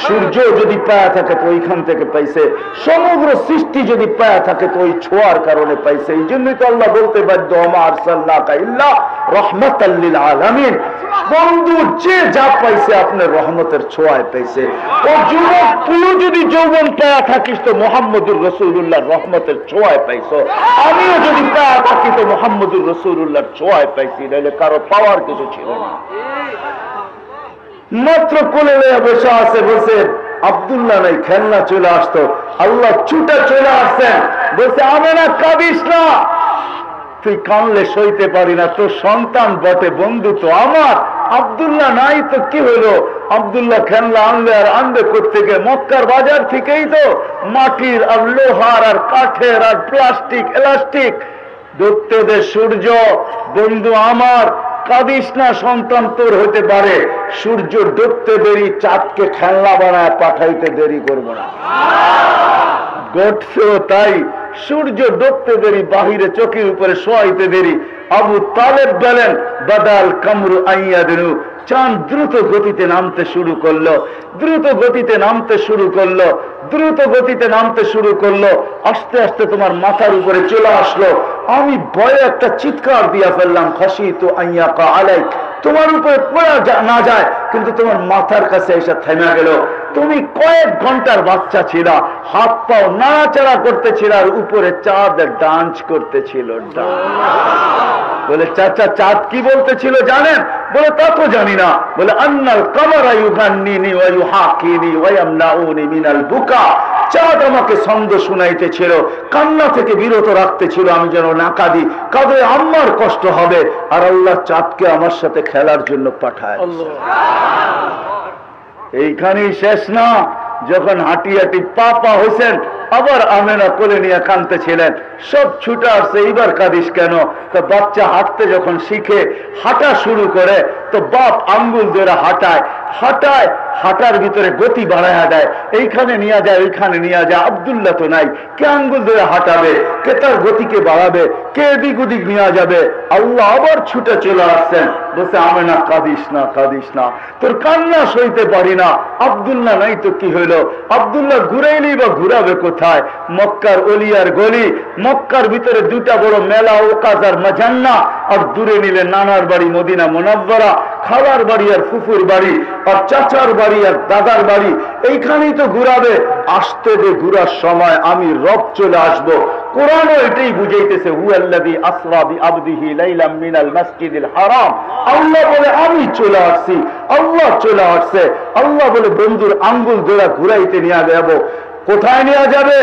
A: সূর্য যদি পায় থাকে তো ওইখান থেকে পাইছে, সমগ্র সৃষ্টি যদি পায় থাকে তো ওই ছোঁয়ার কারণে পাইছে। এই জন্যই তো আল্লাহ বলতে বাধ্য, ওমা আরসালনাকা ইল্লা রাহমাতাল লিল আলামিন, বন্ধু যে যা পাইছে আপনার রহমতের ছোঁয়ায় পাইছে। ও যুবক, তুইও যদি যৌবন পায়া থাকিস তো মুহাম্মদুর রাসূলুল্লাহর রহমতের ছোঁয়ায় পাইছো, আমিও যদি পায়া থাকি তো মুহাম্মদুর রাসূলুল্লাহর ছোঁয়ায় পাইছি, নাহলে কারো পাওয়ার কিছু ছিল না। মাত্র কোলে লইয়া বসে আছে, বলছে আব্দুল্লাহ নাই, খেলনা চলে আসতো, আল্লাহ ছুটে চলে আসছেন, বলছে আমেনা কাঁদিস না, তুই কানলে সইতে পারি না, তোর সন্তান বটে, বন্ধু তো আমার, আব্দুল্লাহ নাই তো কি হলো, আব্দুল্লাহ খেলনা আনলে, আর আনবে কোত্থেকে, মক্কার বাজার থেকেই তো, মাটির আর লোহার আর কাঠের আর প্লাস্টিক এলাস্টিক, ধরতে দে সূর্য, বন্ধু আমার, কাঁদিস না, সন্তান তোর হতে পারে, সূর্য ডুবতে দেরি, চাঁদকে খেলনা বানায় পাঠাইতে দেরি করবো না, ঘটছেও তাই, সূর্য ডুবতে দেরি, বাহিরে চোখের উপরে শোয়াইতে দেরি। আবু তালেব বলেন বাদাল কামরু আইয়াদিনু, চাঁদ দ্রুত গতিতে নামতে শুরু করলো, দ্রুত গতিতে নামতে শুরু করলো, দ্রুত গতিতে নামতে শুরু করলো, আস্তে আস্তে তোমার মাথার উপরে চলে আসলো, আমি ভয়ে একটা চিৎকার দিয়া ফেললাম, খাশিতু আইয়াকা আলাইক, তোমার উপরে পড়া না যায়, কিন্তু তোমার মাথার কাছে এসে থেমে গেল, তুমি কয়েক ঘন্টার বাচ্চা ছিল, হাত পাও নাড়াচাড়া করতেছিল আর উপরে চাঁদ ডান্স করতেছিল। বলে চাচা চাঁদ কি বলতেছিল জানেন? বলে তা তো জানি না। বলে আন্নাল কামারা ইউগান্নিনি ওয়া ইউহাকিনি ওয়া ইয়ামনাউনি মিনাল বুকা। চাঁদ আমাকে ছন্দ শুনাইতেছিল, কান্না থেকে বিরত রাখতেছিল, আমি যেন না কাঁদি, কাঁদে আমার কষ্ট হবে। আর আল্লাহ চাঁদকে আমার সাথে খেলার জন্য পাঠায়। এইখানেই শেষ না, যখন হাঁটি হাঁটি পা হয়েছেন আবার আমেনা কোলে নিয়ে কাঁদতেছিলেন, সব ছুটে আসছে, এইবার কাঁদিস কেন? তো বাচ্চা হাঁটতে যখন শিখে, হাঁটা শুরু করে, তো বাপ আঙ্গুল ধরে হাঁটায়, হাঁটার ভিতরে গতি বাড়ায়া দেয়, এইখানে নিয়ে যায় ওইখানে নিয়ে যায়। আব্দুল্লাহ তো নাই, কে আঙ্গুল ধরে হাঁটাবে, কে তার গতিকে বাড়াবে, কে এদিক ওদিক নিয়ে যাবে? আল্লাহ আবার ছুটে চলে আসছেন, বলছে আমেনা কাঁদিস না, তোর কান্না সইতে পারি না। আব্দুল্লাহ নাই তো কি হইল? আব্দুল্লাহ ঘুরাইলি বা ঘুরাবে কোথায়? মক্কার অলিয়ার গলি, মক্কার ভিতরে দুটা বড় মেলা, ওকাজ আর মাজান্না, আর দূরে নিলে নানার বাড়ি মদিনা মুনাওয়ারা, খালার বাড়ি আর ফুফুর বাড়ি, আর চাচার বাড়ি আর দাদার বাড়ি, এইখানেই তো ঘুরাবে। আসতে দে, ঘুরার সময় আমি রব চলে আসবো। কোরআনও এটাই বুঝাইতেছে, হুয়াল্লাযী আসরা বিআবদিহি লাইলাম মিনাল মাসজিদিল হারাম। আল্লাহ বলে আমি চলে আসছি, আল্লাহ চলে আসছে। আল্লাহ বলে বন্ধুর আঙ্গুল ধরে ঘুরাইতে নিয়ে যাবো। কোথায় নিয়ে যাবে?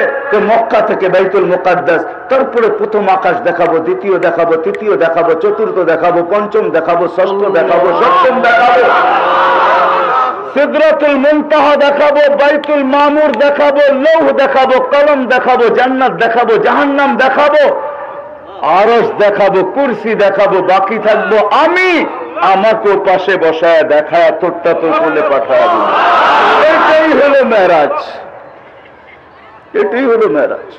A: মক্কা থেকে বাইতুল মুকাদ্দাস, তারপরে প্রথম আকাশ দেখাবো, দ্বিতীয় দেখাবো, তৃতীয় দেখাবো, চতুর্থ দেখাবো, পঞ্চম দেখাবো, ষষ্ঠ দেখাবো, সপ্তম দেখাবো, সিদরাতুল মুনতাহা দেখাবো, বাইতুল মামুর দেখাবো, লৌহ দেখাবো, কলম দেখাবো, জান্নাত দেখাবো, জাহান্নাম দেখাবো, আরশ দেখাবো, কুরসি দেখাবো, বাকি থাকবো আমি। আমাকে পাশে বসায় দেখায় তোরটা তো বলে পাঠায়। এটাই হলো মেরাজ, এটাই হলো মেরাজ,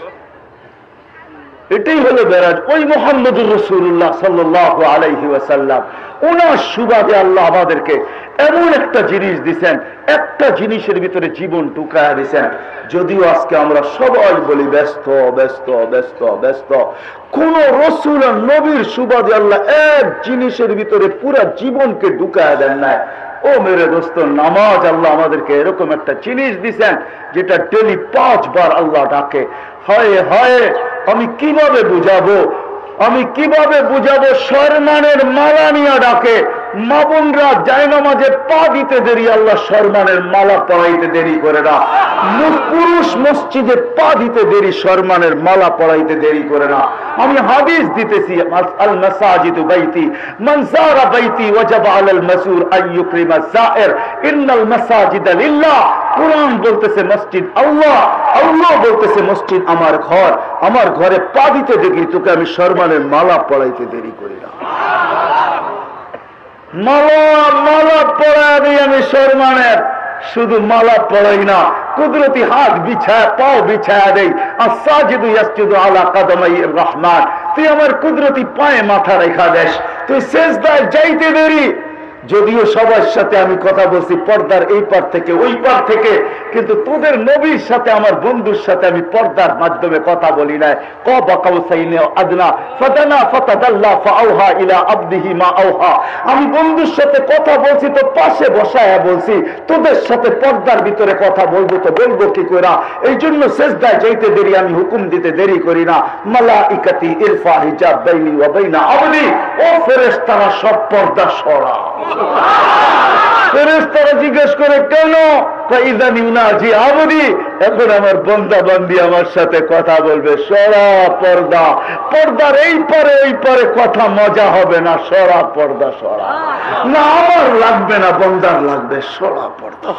A: এটাই হলো মেরাজ। ওই মুহাম্মদুর রাসূলুল্লাহ সাল্লাল্লাহু আলাইহি ওয়াসাল্লাম, ওনার সুবাদে আল্লাহ আমাদেরকে এমন একটা জিনিস দিছেন, একটা জিনিসের ভিতরে জীবন ঢুকায়া দিছেন। যদিও আজকে আমরা সবাই বলি ব্যস্ত ব্যস্ত ব্যস্ত ব্যস্ত, কোন রাসূল আর নবীর সুবাদে আল্লাহ এক জিনিসের ভিতরে পুরা জীবনকে ঢুকায়া দেন নাই। ও মেরে দোস্ত, নামাজ আল্লাহ আমাদেরকে এরকম একটা জিনিস দিছেন যেটা ডেলি 5 বার আল্লাহ ডাকে। হায় হায়, আমি কিভাবে বুঝাবো, সম্মানের মালা নিয়ে ডাকে। মা বোনরা জায়নামাজে পা দিতে দেরি, আল্লাহ সম্মানের মালা পরাইতে দেরি করে না। পুরুষ মসজিদে পা দিতে দেরি, সম্মানের মালা পরাইতে দেরি করে না। আমি হাদিস দিতেছি, আল মাসাজিদু বাইতি, মান যারা বাইতি ওয়াজাবা আলাল মাসুর আন ইউকরিমা যায়ের, ইন্নাল মাসাজিদা লিল্লাহ। কুরআন বলতেছে মসজিদ আল্লাহ, আল্লাহ বলতেছে মসজিদ আমার ঘর। আমার ঘরে পা দিতে দেখি, তোকে আমি সম্মানের মালা পরাইতে দেরি করি না। মালা পরাই দিই আমি সম্মানের, শুধু মালা পরাই না, কুদরতি হাত বিছায়, পাও বিছায়া দেই। আস-সাজিদু ইয়াসজুদু আলা কাদামাইর রহমান, তুই আমার কুদরতি পায়ে মাথা রেখা দেস। তুই সিজদায় যাইতে দেরি, যদিও সবার সাথে আমি কথা বলছি পর্দার এই পার থেকে ওই পার থেকে, কিন্তু তোদের নবীর সাথে, আমার বন্ধুর সাথে আমি পর্দার মাধ্যমে কথা বলি নাই। কাবা কাউসাইনি আদনা ফাতানা ফাতাদাল্লা ফাআওহা ইলা আবদিহি মা আওহা। আমি বন্ধুর সাথে কথা বলছি তো পাশে বসায়া বলছি, তোদের সাথে পর্দার ভিতরে কথা বলবো তো বলবো কি কইরা। এই জন্য সিজদায় যাইতে দেরি, আমি হুকুম দিতে দেরি করি না। মালাইকাতি ইরফা হিজাব বাইনি ওয়া বাইনা আবদি, ও ফেরেশতারা সব পর্দা সরা। ফেরেশতারা জিজ্ঞেস করে কেন? ফাইযান ইউনাজি আবদি, এখন আমার বান্দা বান্দি আমার সাথে কথা বলবে। সরা পর্দা, পর্দার এই পারে ওই পারে কথা মজা হবে না, সরা পর্দা সরা না। আমার লাগবে না, বান্দার লাগবে সরা পর্দা।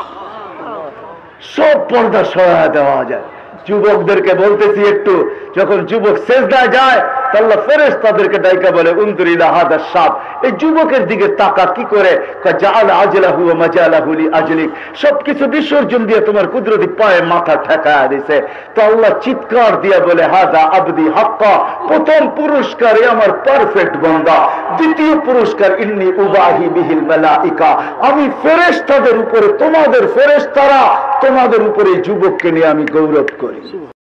A: সব পর্দা সরায় দেওয়া যায়। যুবকদেরকে বলতেছি একটু, যখন যুবক সেজদায় যায় আল্লাহ ফেরেশতাদেরকে ডাইকা বলে উনজুর ইলা হাদা শাব, এই যুবকের দিকে তাকা। কি করে? জাআল আজলাহু ওয়া মাজালাহু লিআজলিক, সবকিছু বিসর্জন দিয়ে তোমার কুদরতি পায়ে মাথা ঠেকায়া দিয়েছে। তো আল্লাহ চিৎকার দিয়ে বলে হাদা আবদি হাক্কা, প্রথম পুরস্কার আমার পারফেক্ট বান্দা। দ্বিতীয় পুরস্কার ইন্নী উবাহি বিহিল মালাইকা, আমি ফেরেশতাদের উপরে, তোমাদের ফেরেশতারা তোমাদের উপরে যুবককে নিয়ে আমি গৌরব করি।